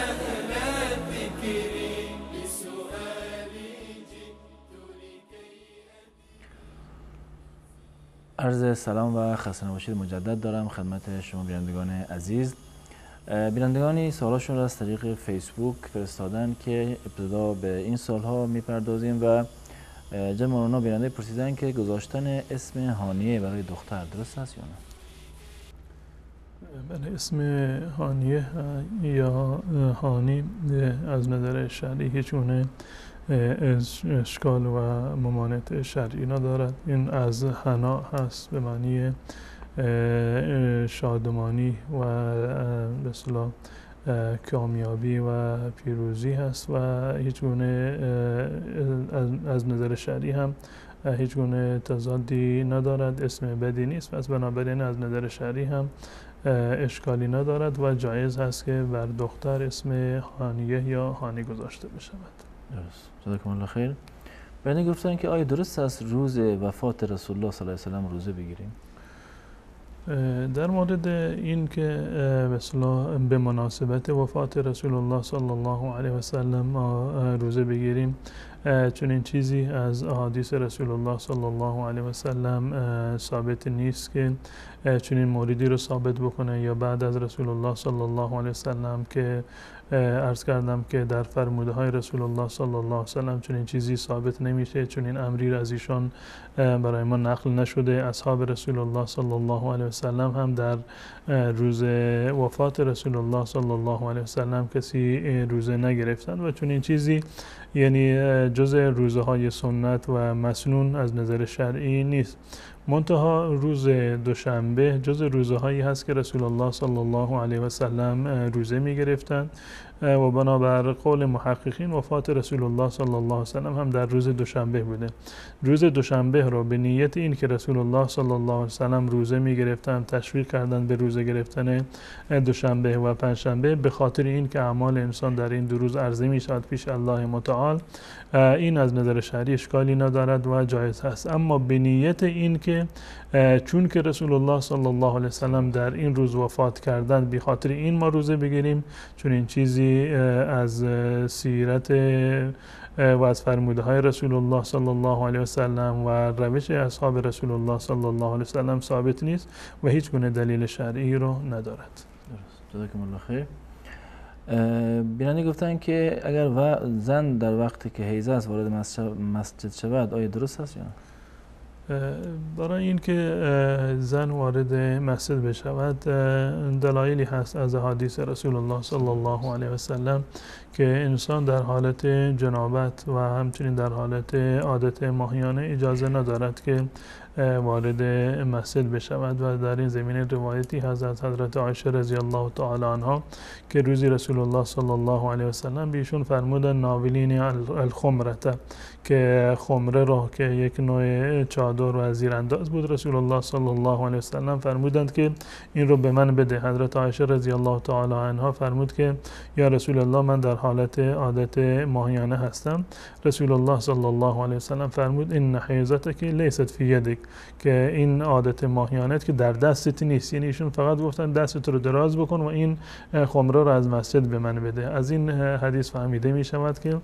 أهل الذكر، بسؤالي جئت لكي عرض سلام و خسته نباشید مجدد دارم خدمت شما بینندگان عزیز. بینندگانی سوالاشون را از طریق فیسبوک فرستادن که ابتدا به این سوالها میپردازیم و جناب مولانا بیننده پرسیدن که گذاشتن اسم هانیه برای دختر درست است یا نه؟ بله، اسم هانیه یا هانی از نظر شرعی هیچ گونه اشکال و ممانعت شرعی ندارد. این از حنا هست به معنی شادمانی و به اصطلاح کامیابی و پیروزی هست و هیچ گونه از نظر شرعی هم هیچ گونه تضادی ندارد، اسم بدی نیست، پس بنابراین از نظر شرعی هم اشکالی ندارد و جایز هست که بر دختر اسم هانیه یا هانی گذاشته بشود. درست. جزاکم الله خیر. بینه گفتن که آیا درست است روز وفات رسول الله صلی الله علیه و سلم روزه بگیریم؟ در مورد این که به مناسبت وفات رسول الله صلی الله علیه و سلم ما روزه بگیریم، چون این چیزی از احادیث رسول الله صلی الله علیه و سلم ثابت نیست که چون این موردی رو ثابت بکنه، یا بعد از رسول الله صلی الله علیه و سلم که عرض کردم که در فرموده های رسول الله صلی الله علیه و سلم چون این چیزی ثابت نمیشه، چون این امری از ایشان برای ما نقل نشده. اصحاب رسول الله صلی الله علیه و سلم هم در روز وفات رسول الله صلی الله علیه و سلم کسی روزه نگرفتن و چون این چیزی یعنی جزء روزه های سنت و مسنون از نظر شرعی نیست. منتها روز دوشنبه جز روزه هایی هست که رسول الله صلی الله علیه و سلم روزه می گرفتند و بنابر قول محققین وفات رسول الله صلی الله علیه و سلم هم در روز دوشنبه بوده. روز دوشنبه رو به نیت این که رسول الله صلی الله علیه و سلم روزه می گرفتند تشویق کردند به روزه گرفتن دوشنبه و پنجشنبه، به خاطر این که اعمال انسان در این دو روز عرضه می شود پیش الله متعال. این از نظر شرعی اشکالی ندارد و جایز هست. اما به نیت این که چون که رسول الله صلی الله علیه و سلم در این روز وفات کردند به خاطر این ما روزه بگیریم، چون این چیزی از سیرت و از فرموده های رسول الله صلی الله علیه و سلم و روش اصحاب رسول الله صلی الله علیه و سلم ثابت نیست و هیچ گونه دلیل شرعی رو ندارد. درست. جزاکم الله خیر. بیننده گفتن که اگر زن در وقتی که حیض است وارد مسجد شود آیا درست است یا نه؟ برای اینکه زن وارد مسجد بشود دلایلی هست از احادیث رسول الله صلی الله علیه و سلم که انسان در حالت جنابت و همچنین در حالت عادت ماهیانه اجازه ندارد که وارد مسجد بشود و در این زمینه روایتی هست از حضرت عایشه رضی الله تعالی عنها که روزی رسول الله صلی الله علیه و سلم به ایشون فرمودن ناولین الخمرته، که خمره را که یک نوع چادر و زیرانداز بود رسول الله صلی الله علیه و سلم فرمودند که این رو به من بده. حضرت عایشه رضی الله تعالی عنها فرمود که یا رسول الله من در حالت عادت ماهیانه هستم. رسول الله صلی الله علیه و سلم فرمود این حیضتک لیست فی یدک، که این عادت ماهیانه که در دستت نیست، یعنی ایشون فقط گفتن دستت رو دراز بکن و این خمره رو از مسجد به من بده. از این حدیث فهمیده می شود که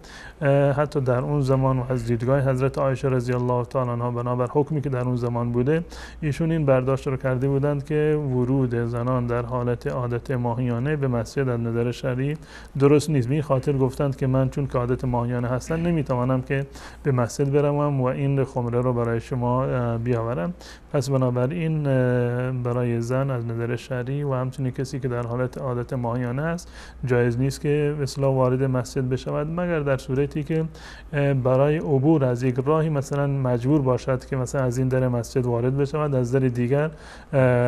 حتی در اون زمان و از دیدگاه حضرت عایشه رضی الله تعالی عنها بنابر حکمی که در اون زمان بوده، ایشون این برداشت رو کرده بودند که ورود زنان در حالت عادت ماهیانه به مسجد از نظر شرعی درست نیست. به این خاطر گفتند که من چون که عادت ماهیانه هستن نمیتوانم که به مسجد بروم و این خمره رو برای شما بیاورم. پس بنابراین برای زن از نظر شرعی و همچنین کسی که در حالت عادت ماهیانه است جایز نیست که به اصطلاح وارد مسجد بشود، مگر در صورتی که برای عبور از یک راهی مثلا مجبور باشد که مثلا از این در مسجد وارد بشود، از در دیگر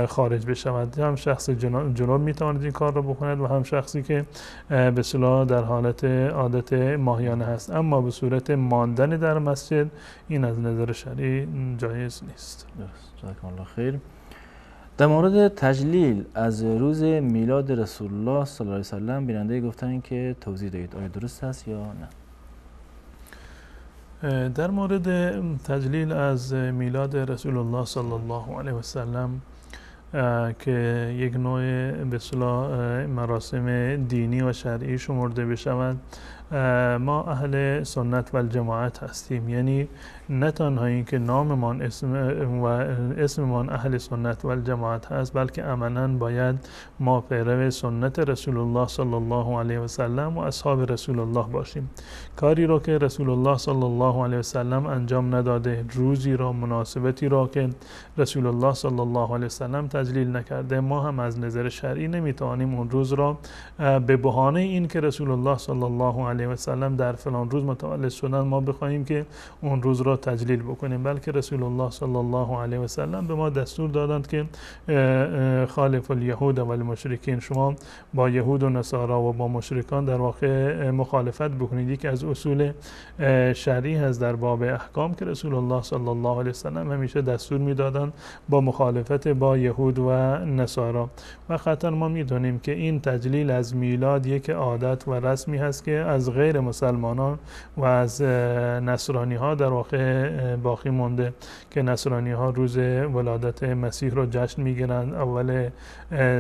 خارج بشود. هم شخص جنوب میتواند این کار رو بکند و هم شخصی که به اصطلاح در حالت عادت ماهیانه هست. اما به صورت ماندن در مسجد این از نظر شرعی جایز نیست. درست. جزاکم الله خیر. در مورد تجلیل از روز میلاد رسول الله صلی الله علیه و سلم بیننده گفتن که توضیح دهید، آیا درست است یا نه؟ در مورد تجلیل از میلاد رسول الله صلی الله علیه و سلم که یک نوع به اصطلاح مراسم دینی و شرعی شمرده بشود، ما اهل سنت و الجماعت هستیم. یعنی نه تنها این که ناممان اسممان اهل سنت و الجماعت هست، بلکه عملاً باید ما پیرو سنت رسول الله صلی الله علیه و سلم و اصحاب رسول الله باشیم. کاری رو که رسول الله صلی الله علیه و سلم انجام نداده، روزی را، مناسبتی را که رسول الله صلی الله علیه و سلم تجلیل نکرده، ما هم از نظر شرعی نمیتوانیم اون روز را به بهانه این که رسول الله صلی الله علیه و سلم در فلان روز متولد شدن ما بخواهیم که اون روز را تجلیل بکنیم. بلکه رسول الله صلی الله علیه و سلم به ما دستور دادند که خالف الیهود و المشرکین، شما با یهود و نصارا و با مشرکان در واقع مخالفت بکنید. یکی از اصول شرعی هست در باب احکام که رسول الله صلی الله علیه و سلم همیشه دستور میدادند با مخالفت با یهود و نصارا. و خاطر ما میدونیم که این تجلیل از میلاد یک عادت و رسمی هست که از غیر مسلمانان و از نصرانی ها در واقع باقی مونده، که نصرانی ها روز ولادت مسیح رو جشن میگیرند، اول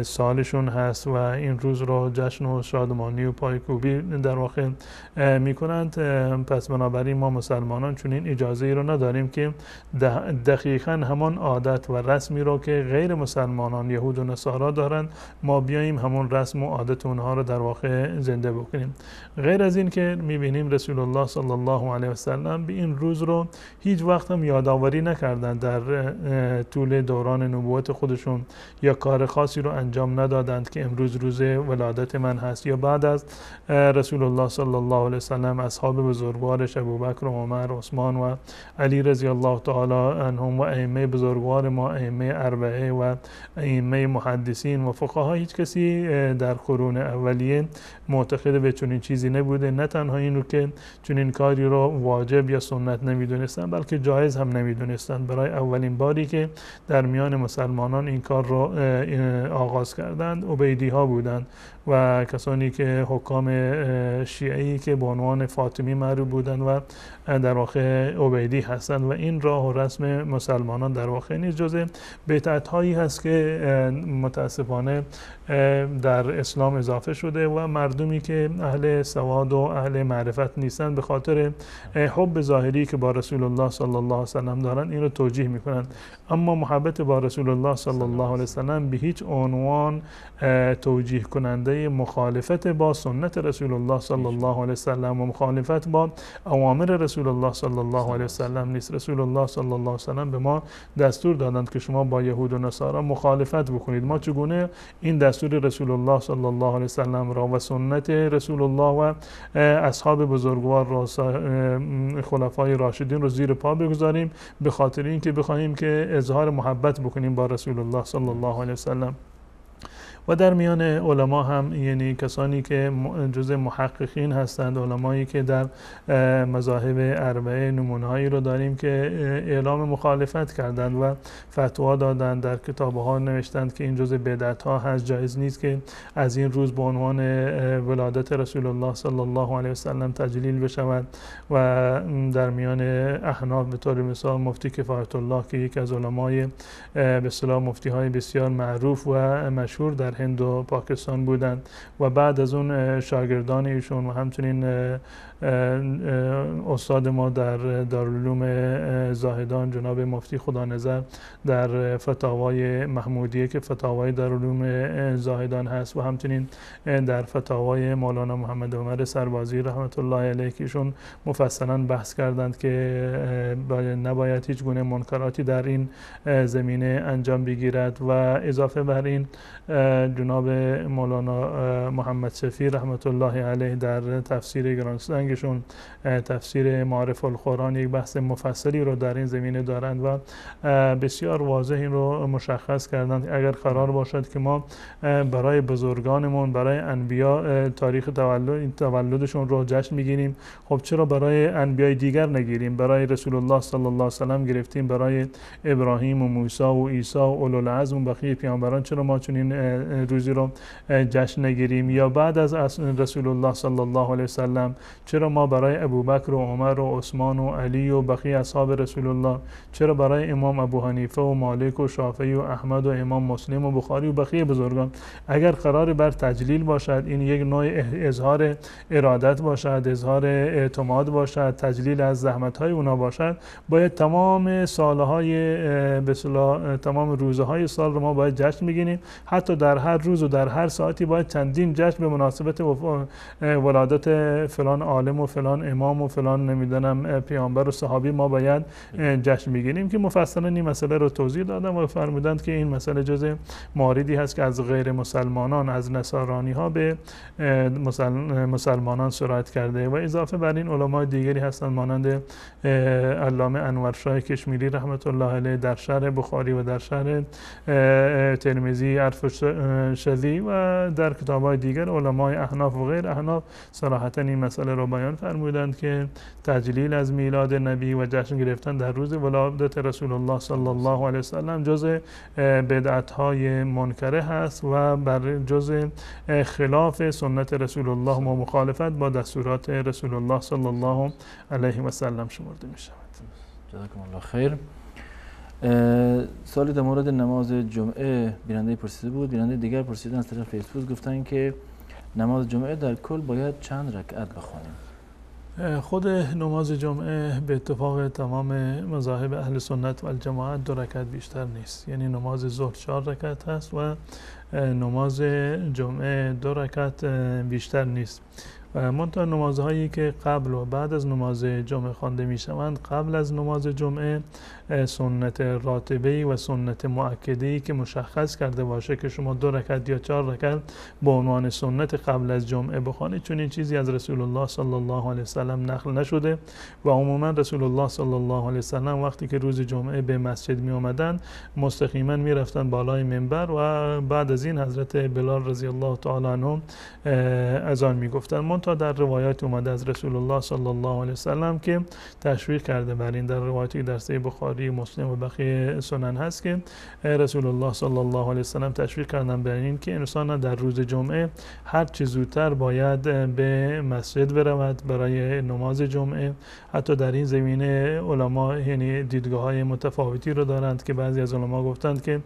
سالشون هست و این روز رو جشن و شادمانی و پایکوبی در واقع میکنند. پس بنابراین ما مسلمانان چون این اجازه ای رو نداریم که دقیقاً همان عادت و رسمی رو که غیر مسلمانان یهود و نصارا دارند ما بیاییم همون رسم و عادت اونها رو در واقع زنده بکنیم. غیر از این که میبینیم رسول الله صلی الله علیه و سلم به این روز رو هیچ وقت هم یادآوری نکردند در طول دوران نبوت خودشون، یا کار خاصی رو انجام ندادند که امروز روز ولادت من هست. یا بعد از رسول الله صلی الله علیه و سلم اصحاب بزرگوارش ابوبکر و عمر و عثمان و علی رضی الله تعالی عنهم و ائمه بزرگوار ما، ائمه اربعه و ائمه محدثین و فقها، هیچ کسی در قرون اولیه معتقد به چنین چیزی نبوده. نه تنها این رو که چنین کاری رو واجب یا سنت نمیدونستن، بلکه جایز هم نمیدونستن. برای اولین باری که در میان مسلمانان این کار رو آغاز کردند عبیدی ها بودند و کسانی که حکام شیعی که به عنوان فاطمی معروف بودند و در واقع عبیدی هستند. و این راه و رسم مسلمانان در واقع نیز جزء بدعت هایی هست که متاسفانه در اسلام اضافه شده و مردمی که اهل سواد و اهل معرفت نیستند به خاطر حب ظاهری که با رسول الله صلی الله علیه و سلم دارند این رو توجیه میکنند. اما محبت با رسول الله صلی الله علیه و سلم به هیچ عنوان توجیه کننده مخالفت با سنت رسول الله صلی الله علیه و سلم و مخالفت با اوامر رسول الله صلی الله علیه و سلم نیست. رسول الله صلی الله علیه و سلم به ما دستور دادند که شما با یهود و نصارا مخالفت بکنید. ما چگونه این دستور رسول الله صلی الله علیه و سلم را و سنت رسول الله و اصحاب بزرگوار را، خلفای راشدین رو زیر پا بگذاریم به خاطر اینکه بخواهیم که اظهار محبت بکنیم با رسول الله صلی الله علیه و سلم؟ و در میان علما هم یعنی کسانی که جزء محققین هستند، علمایی که در مذاهب اربعه نمونه‌هایی رو داریم که اعلام مخالفت کردند و فتوا دادند، در کتاب‌ها نوشتند که این جزء بدعت‌ها هست، جایز نیست که از این روز به عنوان ولادت رسول الله صلی الله علیه و سلم تجلیل بشود. و در میان احناف به طور مثال مفتی کفایت الله که یکی از علمای به اصطلاح مفتی‌های بسیار معروف و مشهور در هند و پاکستان بودند و بعد از اون شاگردان ایشون و همچنین استاد ما در دارالعلوم زاهدان جناب مفتی خدانظر در فتاوای محمودیه که فتاوای دارالعلوم زاهدان هست و همچنین در فتاوای مولانا محمد عمر سربازی رحمت الله علیه که ایشون مفصلا بحث کردند که نباید هیچ گونه منکراتی در این زمینه انجام بگیرد. و اضافه بر این جناب مولانا محمد شفیع رحمت الله علیه در تفسیر گرانسنگشون تفسیر معارف القرآن یک بحث مفصلی رو در این زمینه دارند و بسیار واضح این رو مشخص کردند. اگر قرار باشد که ما برای بزرگانمون، برای انبیا تاریخ تولدشون رو جشن میگیریم، خب چرا برای انبیای دیگر نگیریم؟ برای رسول الله صلی الله علیه و سلم گرفتیم، برای ابراهیم و موسی و عیسی و اولوالعزم و بقیه پیامبران چرا ما چنین روزی رو جشن نگیریم؟ یا بعد از رسول الله صلی الله علیه و سلم چرا ما برای ابوبکر و عمر و عثمان و علی و بقیه اصحاب رسول الله، چرا برای امام ابو حنیفه و مالک و شافعی و احمد و امام مسلم و بخاری و بقیه بزرگان، اگر قرار بر تجلیل باشد، این یک نوع اظهار ارادت باشد، اظهار اعتماد باشد، تجلیل از زحمت‌های اونا باشد، باید تمام سالهای به اصطلاح تمام روزهای سال رو ما باید جشن بگیریم. حتی در هر روز و در هر ساعتی باید چندین جشن به مناسبت ولادت فلان عالم و فلان امام و فلان نمیدونم پیامبر و صحابی ما باید جشن بگیریم که مفصلا این مسئله رو توضیح دادم و فرمودند که این مسئله جزء مواردی هست که از غیر مسلمانان، از نصرانی ها به مسلمانان سرایت کرده. و اضافه بر این علمای دیگری هستند مانند علامه انورشاه کشمیری رحمت الله علیه در شرح بخاری و در شرح ترمذی ارفشدی و در کتاب‌های دیگر علمای احناف و غیر احناف صراحتا این مسئله رو بیان فرمودند که تجلیل از میلاد نبی و جشن گرفتن در روز ولادت رسول الله صلی الله علیه و سلم جزء بدعت‌های منکره هست و بر جزء خلاف سنت رسول الله و مخالفت با دستورات رسول الله صلی الله علیه و سلم شمرده می شود. جزاکم الله خیر. سوالی در مورد نماز جمعه بیننده پرسیده بود، بیننده دیگر پرسیدن از طریق فیسبوک، گفتن که نماز جمعه در کل باید چند رکعت بخوانیم؟ خود نماز جمعه به اتفاق تمام مذاهب اهل سنت و الجماعت 2 رکعت بیشتر نیست، یعنی نماز ظهر 4 رکعت هست و نماز جمعه 2 رکعت بیشتر نیست. و منتها نمازهایی که قبل و بعد از نماز جمعه خوانده می شوند، قبل از نماز جمعه سنت راتبه‌ای و سنت مؤکده‌ای که مشخص کرده باشه که شما 2 رکعت یا 4 رکعت به عنوان سنت قبل از جمعه بخوانید، چون این چیزی از رسول الله صلی الله علیه و سلم نقل نشده و عموما رسول الله صلی الله علیه و سلم وقتی که روز جمعه به مسجد می اومدن مستقیما می رفتن بالای منبر و بعد از این حضرت بلال رضی الله تعالی عنه اذان می گفتن. منتها در روایات اومده از رسول الله صلی الله علیه و سلم که تشویق کرده بر این، در روایاتی در صحیح بخاری، مسلم و بقیه سنن هست که رسول الله صلی الله علیه و سلم تشویق کردن بر این که انسان در روز جمعه هر چه زودتر باید به مسجد برود برای نماز جمعه. حتی در این زمینه علما یعنی دیدگاه‌های متفاوتی رو دارند که بعضی از علما گفتند که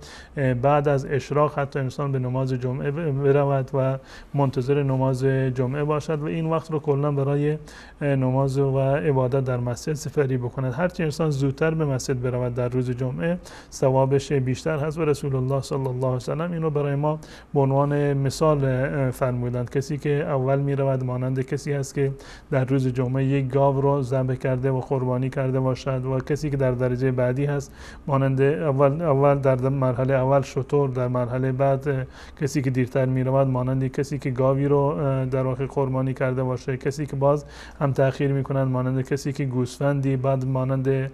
بعد از اشراق حتی انسان به نماز جمعه برود و منتظر نماز جمعه باشد و این وقت رو کلا برای نماز و عبادت در مسجد سپری بکند. هر چه انسان زودتر به مسجد برود در روز جمعه ثوابش بیشتر هست و رسول الله صلی الله علیه و سلم اینو برای ما به عنوان مثال فرمودند. کسی که اول می رود مانند کسی است که در روز جمعه یک گاو رو ذبح کرده و قربانی کرده باشد و کسی که در درجه بعدی هست مانند اول در مرحله اول شتر، در مرحله بعد کسی که دیرتر می رود مانند کسی که گاوی رو در واقع قربانی قربانی کرده باشه، کسی که باز هم تأخیر میکنند مانند کسی که گوسفندی، بعد مانند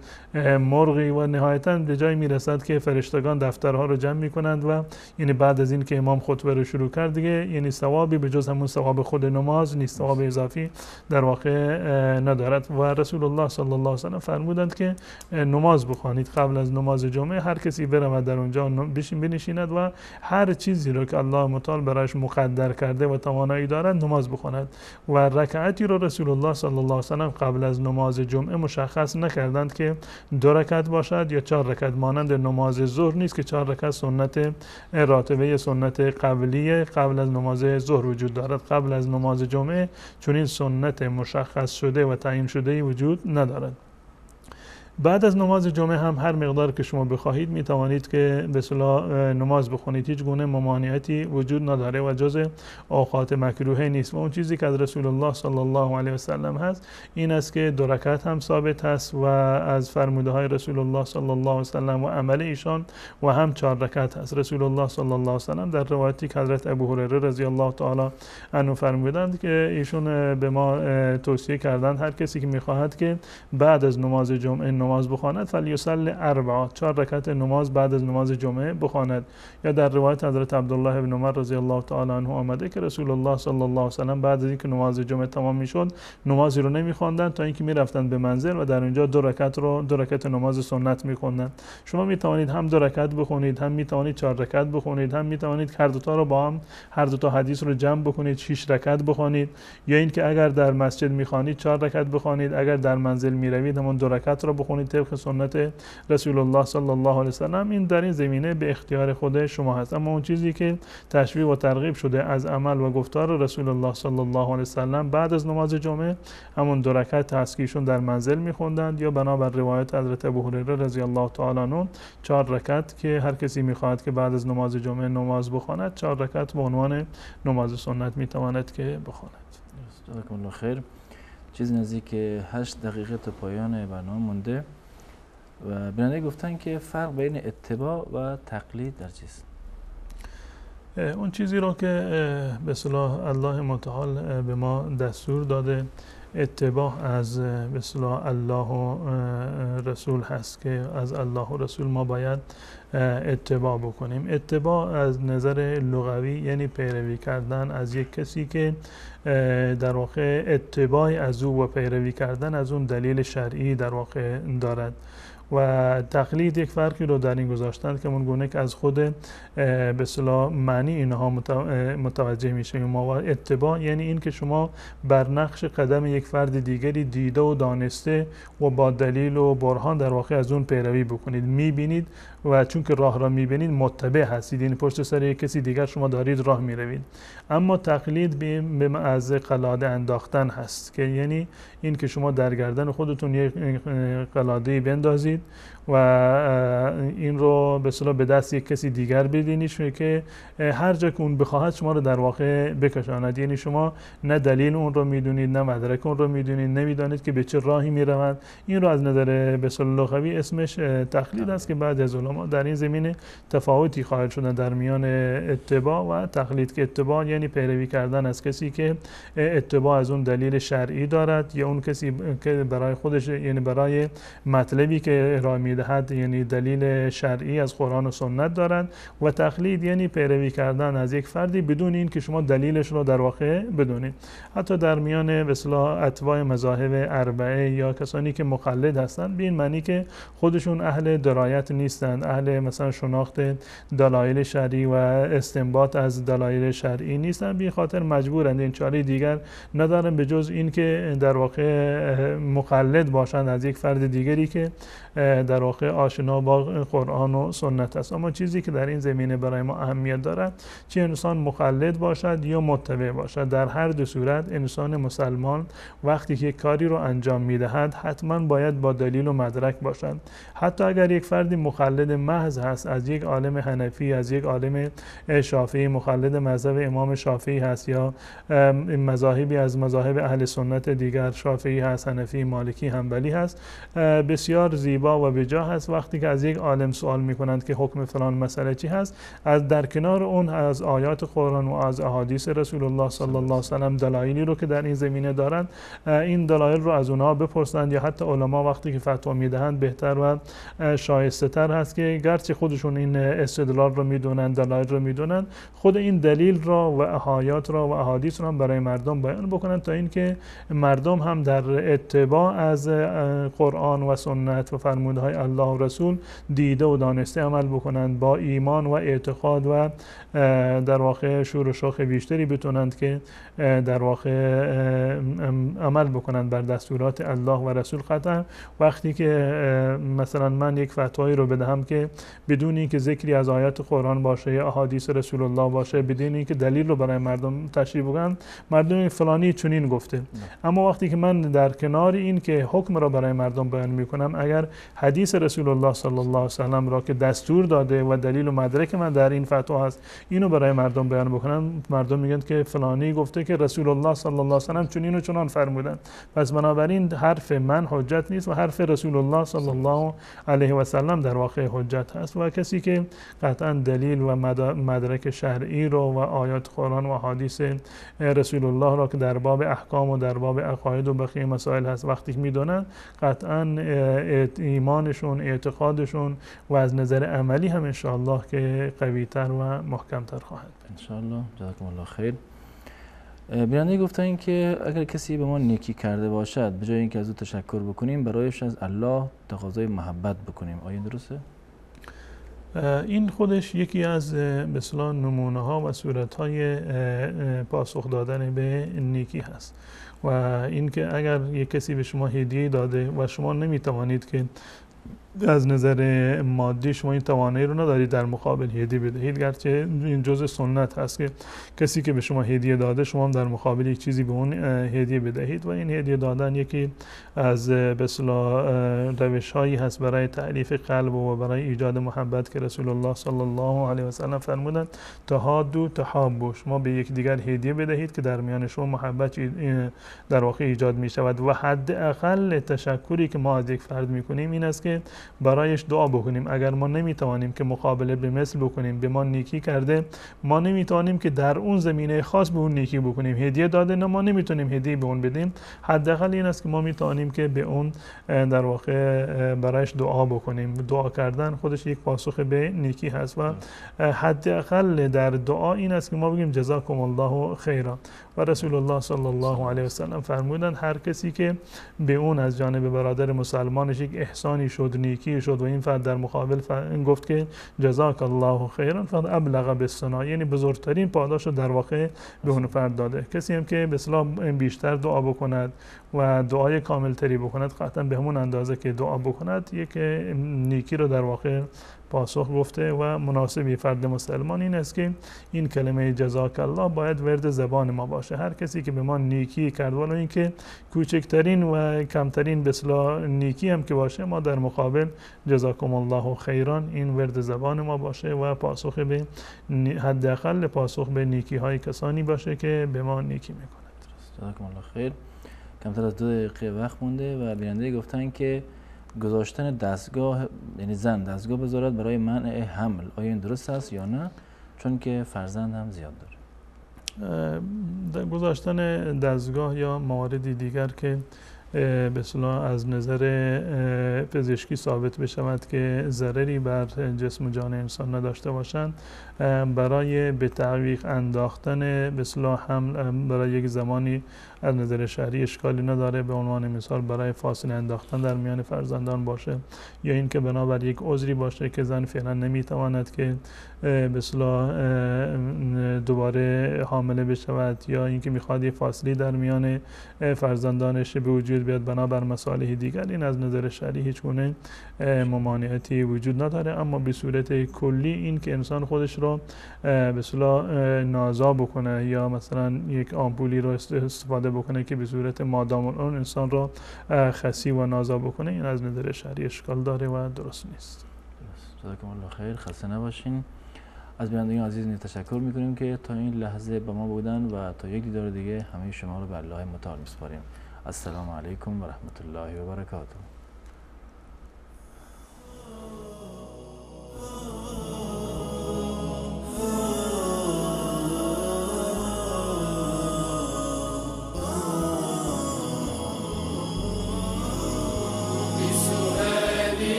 مرغی، و نهایتا به جای میرسد که فرشتگان دفترها رو جمع میکنند و یعنی بعد از این که امام خطبه رو شروع کرد دیگه یعنی ثوابی به جز همون ثواب خود نماز نیست، ثواب اضافی در واقع ندارد. و رسول الله صلی الله علیه و سلم فرمودند که نماز بخوانید قبل از نماز جمعه، هر کسی برود در اونجا بنشیند و هر چیزی رو که الله متعال برایش مقدر کرده و توانایی دارد نماز بخواند. و رکعتی رو رسول الله صلی الله علیه و سلم قبل از نماز جمعه مشخص نکردند که 2 رکعت باشد یا 4 رکعت، مانند نماز ظهر نیست که 4 رکعت سنت راتبه سنت قبلیه قبل از نماز ظهر وجود دارد. قبل از نماز جمعه چون این سنت مشخص شده و تعیین شده وجود ندارد. بعد از نماز جمعه هم هر مقدار که شما بخواهید می توانید که به اصطلاح نماز بخونید، هیچ گونه ممانعتی وجود نداره و جز اوقات مکروه نیست. و اون چیزی که از رسول الله صلی الله علیه و سلم هست این است که 2 رکعت هم ثابت هست و از فرموده های رسول الله صلی الله علیه و سلم و عمل ایشان، و هم 4 رکعت هست. رسول الله صلی الله علیه و سلم در روایتی که حضرت ابو هریره رضی الله تعالی عنه فرمودند که ایشون به ما توصیه کردند هر کسی که میخواهد که بعد از نماز جمعه نماز بخواند فلیصلی 4 4 رکعت نماز بعد از نماز جمعه بخواند. یا در روایت حضرت عبدالله ابن عمر رضی الله تعالی عنه آمده که رسول الله صلی الله علیه و سلم بعد از اینکه نماز جمعه تمام میشد نمازی رو نمیخواندند تا اینکه میرفتند به منزل و در اونجا 2 رکعت نماز سنت میخوندند. شما میتوانید هم 2 رکعت بخونید، هم میتوانید 4 رکعت بخونید، هم میتوانید هر دو تا رو با هم، هر دو تا حدیث رو جمع بکنید 6 رکعت بخونید، یا اینکه اگر در مسجد میخوانید 4 رکعت بخونید، اگر در منزل میروید همون 2 رکعت رو بخونید طبق سنت رسول الله صلی الله علیه و سلم. این در این زمینه به اختیار خود شما هست. اما اون چیزی که تشویق و ترغیب شده از عمل و گفتار رسول الله صلی الله علیه و سلم بعد از نماز جمعه همون 2 رکعت هست که ایشون در منزل میخوندند، یا بنابر روایت حضرت ابو هریره رضی الله تعالی عنه 4 رکعت که هر کسی میخواهد که بعد از نماز جمعه نماز بخواند 4 رکعت به عنوان نماز سنت میتواند که بخواند. جزاکم الله خیر. چیز نزدیک 8 دقیقه تا پایان برنامه مونده و بیننده گفتن که فرق بین اتباع و تقلید در چیست؟ اون چیزی رو که به اصطلاح الله متعال به ما دستور داده اتباع از به اصطلاح الله و رسول هست که از الله و رسول ما باید اتباع بکنیم. اتباع از نظر لغوی یعنی پیروی کردن از یک کسی که در واقع اتباع از او و پیروی کردن از اون دلیل شرعی در واقع دارد. و تقلید یک فرقی رو در این گذاشتن که اونگونه که از خود به اصطلاح معنی اینها متوجه میشیم. ما اتباع یعنی این که شما بر نقش قدم یک فرد دیگری دیده و دانسته و با دلیل و برهان در واقع از اون پیروی بکنید، میبینید و چون که راه را میبینید متبع هستید، یعنی پشت سر یک کسی دیگر شما دارید راه میروید. اما تقلید به از قلاده انداختن هست که یعنی این که شما در گردن خودتون یک قلاده بندازید و این رو به اصطلاح به دست یک کسی دیگر بدینیش که هر جا که اون بخواهد شما رو در واقع بکشاند. یعنی شما نه دلیل اون رو میدونید نه مدرک اون رو میدونید، نمیدانید که به چه راهی میروند. این رو از نظر به اصطلاح لغوی اسمش تقلید است که بعضی از علما در این زمینه تفاوتی قائل شدن در میان اتباع و تقلید، که اتباع یعنی پیروی کردن از کسی که اتباع از اون دلیل شرعی دارد یا اون کسی که برای خودش یعنی برای مطلبی که ارائه میدهد یعنی دلیل شرعی از قرآن و سنت دارند. و تقلید یعنی پیروی کردن از یک فردی بدون این که شما دلیلش رو در واقع بدونید. حتی در میان به اصطلاح اتباع مذاهب اربعه یا کسانی که مقلد هستند به این معنی که خودشون اهل درایت نیستند، اهل مثلا شناخت دلایل شرعی و استنباط از دلایل شرعی نیستند، به خاطر مجبورند این چاره دیگر ندارن به جز این که در واقع مقلد باشند از یک فرد دیگری که در واقع آشنا با قرآن و سنت است. اما چیزی که در این زمینه برای ما اهمیت دارد چه انسان مقلد باشد یا متبع باشد، در هر دو صورت انسان مسلمان وقتی که کاری رو انجام میدهد حتما باید با دلیل و مدرک باشد. حتی اگر یک فردی مقلد محض هست از یک عالم حنفی، از یک عالم شافعی، مقلد مذهب امام شافعی هست یا مذاهبی از مذاهب اهل سنت دیگر، شافعی هست، حنفی، مالکی، حنبلی هست، بسیار زیبا زیبا و بجا هست. وقتی که از یک عالم سوال میکنند که حکم فلان مسئله چی هست، از در کنار اون از آیات قرآن و از احادیث رسول الله صلی الله علیه و سلم دلایلی رو که در این زمینه دارند، این دلایل رو از اونها بپرسند، یا حتی علما وقتی که فتوا میدهند بهتر و شایسته تر هست که گرچه خودشون این استدلال رو میدونن، دلایل رو میدونن، خود این دلیل را و آیات را و احادیث را برای مردم بیان بکنن، تا اینکه مردم هم در اتباع از قرآن و سنت و فرمودهای الله و رسول دیده و دانسته عمل بکنند، با ایمان و اعتقاد و در واقع شور و شوق بیشتری بتونند که در واقع عمل بکنند بر دستورات الله و رسول. قطعا وقتی که مثلا من یک فتوایی رو بدهم که بدون اینکه ذکری از آیات قرآن باشه یا احادیث رسول الله باشه، بدون اینکه دلیل رو برای مردم تشریح بکنم، مردم فلانی چنین گفته، اما وقتی که من در کنار این که حکم را برای مردم بیان میکنم، اگر حدیث رسول الله صلی الله علیه و سلم را که دستور داده و دلیل و مدرک من در این فتوا هست اینو برای مردم بیان بکنم، مردم میگن که فلانی گفته که رسول الله صلی الله علیه و سلم چنین و چنان فرمودن، پس بنابراین حرف من حجت نیست و حرف رسول الله صلی الله علیه و سلم در واقع حجت هست. و کسی که قطعا دلیل و مدرک شرعی رو و آیات قرآن و حدیث رسول الله را که در باب احکام و در باب عقاید و بقیه مسائل هست وقتی میدونن، قطعا ایمانشون، اعتقادشون و از نظر عملی هم انشاءالله که قویتر و محکمتر خواهد. انشاءالله. جزاکم الله خیر. بیننده گفتن که اگر کسی به ما نیکی کرده باشد، به جای اینکه از او تشکر بکنیم برایش از الله تقاضای محبت بکنیم، آیا درسته؟ این خودش یکی از به اصطلاح نمونه ها و صورت های پاسخ دادن به نیکی هست. و اینکه اگر یک کسی به شما هدیه داده و شما نمیتوانید که از نظر مادی شما این توانایی رو ندارید در مقابل هدیه بدهید، گرچه این جزء سنت هست که کسی که به شما هدیه داده شما هم در مقابل یک چیزی به اون هدیه بدهید، و این هدیه دادن یکی از به اصطلاح روش‌هایی هست برای تألیف قلب و برای ایجاد محبت که رسول الله صلی الله علیه و سلم فرمودند تهادوا تحابوا، شما به یک دیگر هدیه بدهید که در میان شما محبت در واقع ایجاد می شود. و حداقل تشکری که ما از یک فرد میکنیم این است که برایش دعا بکنیم. اگر ما نمیتوانیم که مقابله به مثل بکنیم، به ما نیکی کرده، ما نمیتوانیم که در اون زمینه خاص به اون نیکی بکنیم. هدیه داده نه، ما نمیتونیم هدیه به اون بدیم، حداقل این است که ما میتوانیم که به اون در واقع برایش دعا بکنیم. دعا کردن خودش یک پاسخ به نیکی هست و حداقل در دعا این است که ما بگیم جزاکم الله خیرا. و رسول الله صلی الله علیه و سلم فرمودند هر کسی که به اون از جانب برادر مسلمانش یک احسانی شد، نیکی شد و این فرد در مقابل گفت که جزاک الله خیرا، فقط ابلغ بالثنا، یعنی بزرگترین پاداش رو در واقع به اون فرد داده. کسی هم که به اصطلاح بیشتر دعا بکند و دعای کاملتری بکند، قطعا به همون اندازه که دعا بکند یک نیکی رو در واقع پاسخ گفته. و مناسبی فرد مسلمان این است که این کلمه جزاک الله باید ورد زبان ما باشه. هر کسی که به ما نیکی کرد، ولو اینکه کوچکترین و کمترین به اصطلاح نیکی هم که باشه، ما در مقابل جزاکم الله خیران این ورد زبان ما باشه و پاسخ به حداقل پاسخ به نیکی های کسانی باشه که به ما نیکی میکنند. جزاکم الله خیر. کمتر از 2 دقیقه وقت مونده و بیننده گفتن که گذاشتن دستگاه، یعنی زن دستگاه بذارد برای منع حمل، آیا این درست است یا نه؟ چون که فرزند هم زیاد داره. گذاشتن دستگاه یا مواردی دیگر که به اصطلاح از نظر پزشکی ثابت بشود که ضرری بر جسم و جان انسان نداشته باشند، برای به تعویق انداختن به اصطلاح حمل برای یک زمانی از نظر شرعی اشکالی نداره. به عنوان مثال برای فاصله انداختن در میان فرزندان باشه، یا اینکه بنابر یک عذری باشه که زن فعلا نمیتواند که به اصطلاح دوباره حامله بشود، یا اینکه میخواد یک فاصله در میان فرزندانش به وجود بیاد بنابر مصالح دیگر، این از نظر شرعی هیچ گونه ممانعتی وجود نداره. اما به صورت کلی این که انسان خودش رو به اصطلاح نازا بکنه یا مثلا یک آمپولی رو استفاده بکنه که به صورت مادام اون انسان رو خسی و نازا بکنه، این از نظر شرعی اشکال داره و درست نیست. جزاکم الله خیر. خسته نباشین. از بینندگان عزیز تشکر میکنیم که تا این لحظه با ما بودن و تا یک دیدار دیگه همه شما رو به الله متعال میسپاریم. السلام علیکم و رحمت الله و برکاته.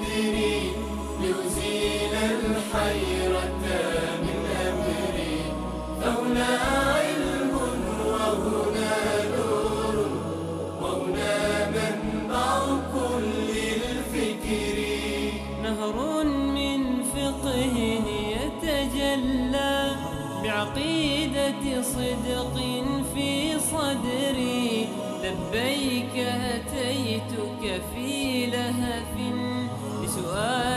أدري لأزيل الحيرة من أمري فهنا علم وهنا نور وهنا منبع كل الفكر نهر من فقه يتجلى بعقيدة صدق في صدري لبيك أتيتك في لهف لسؤال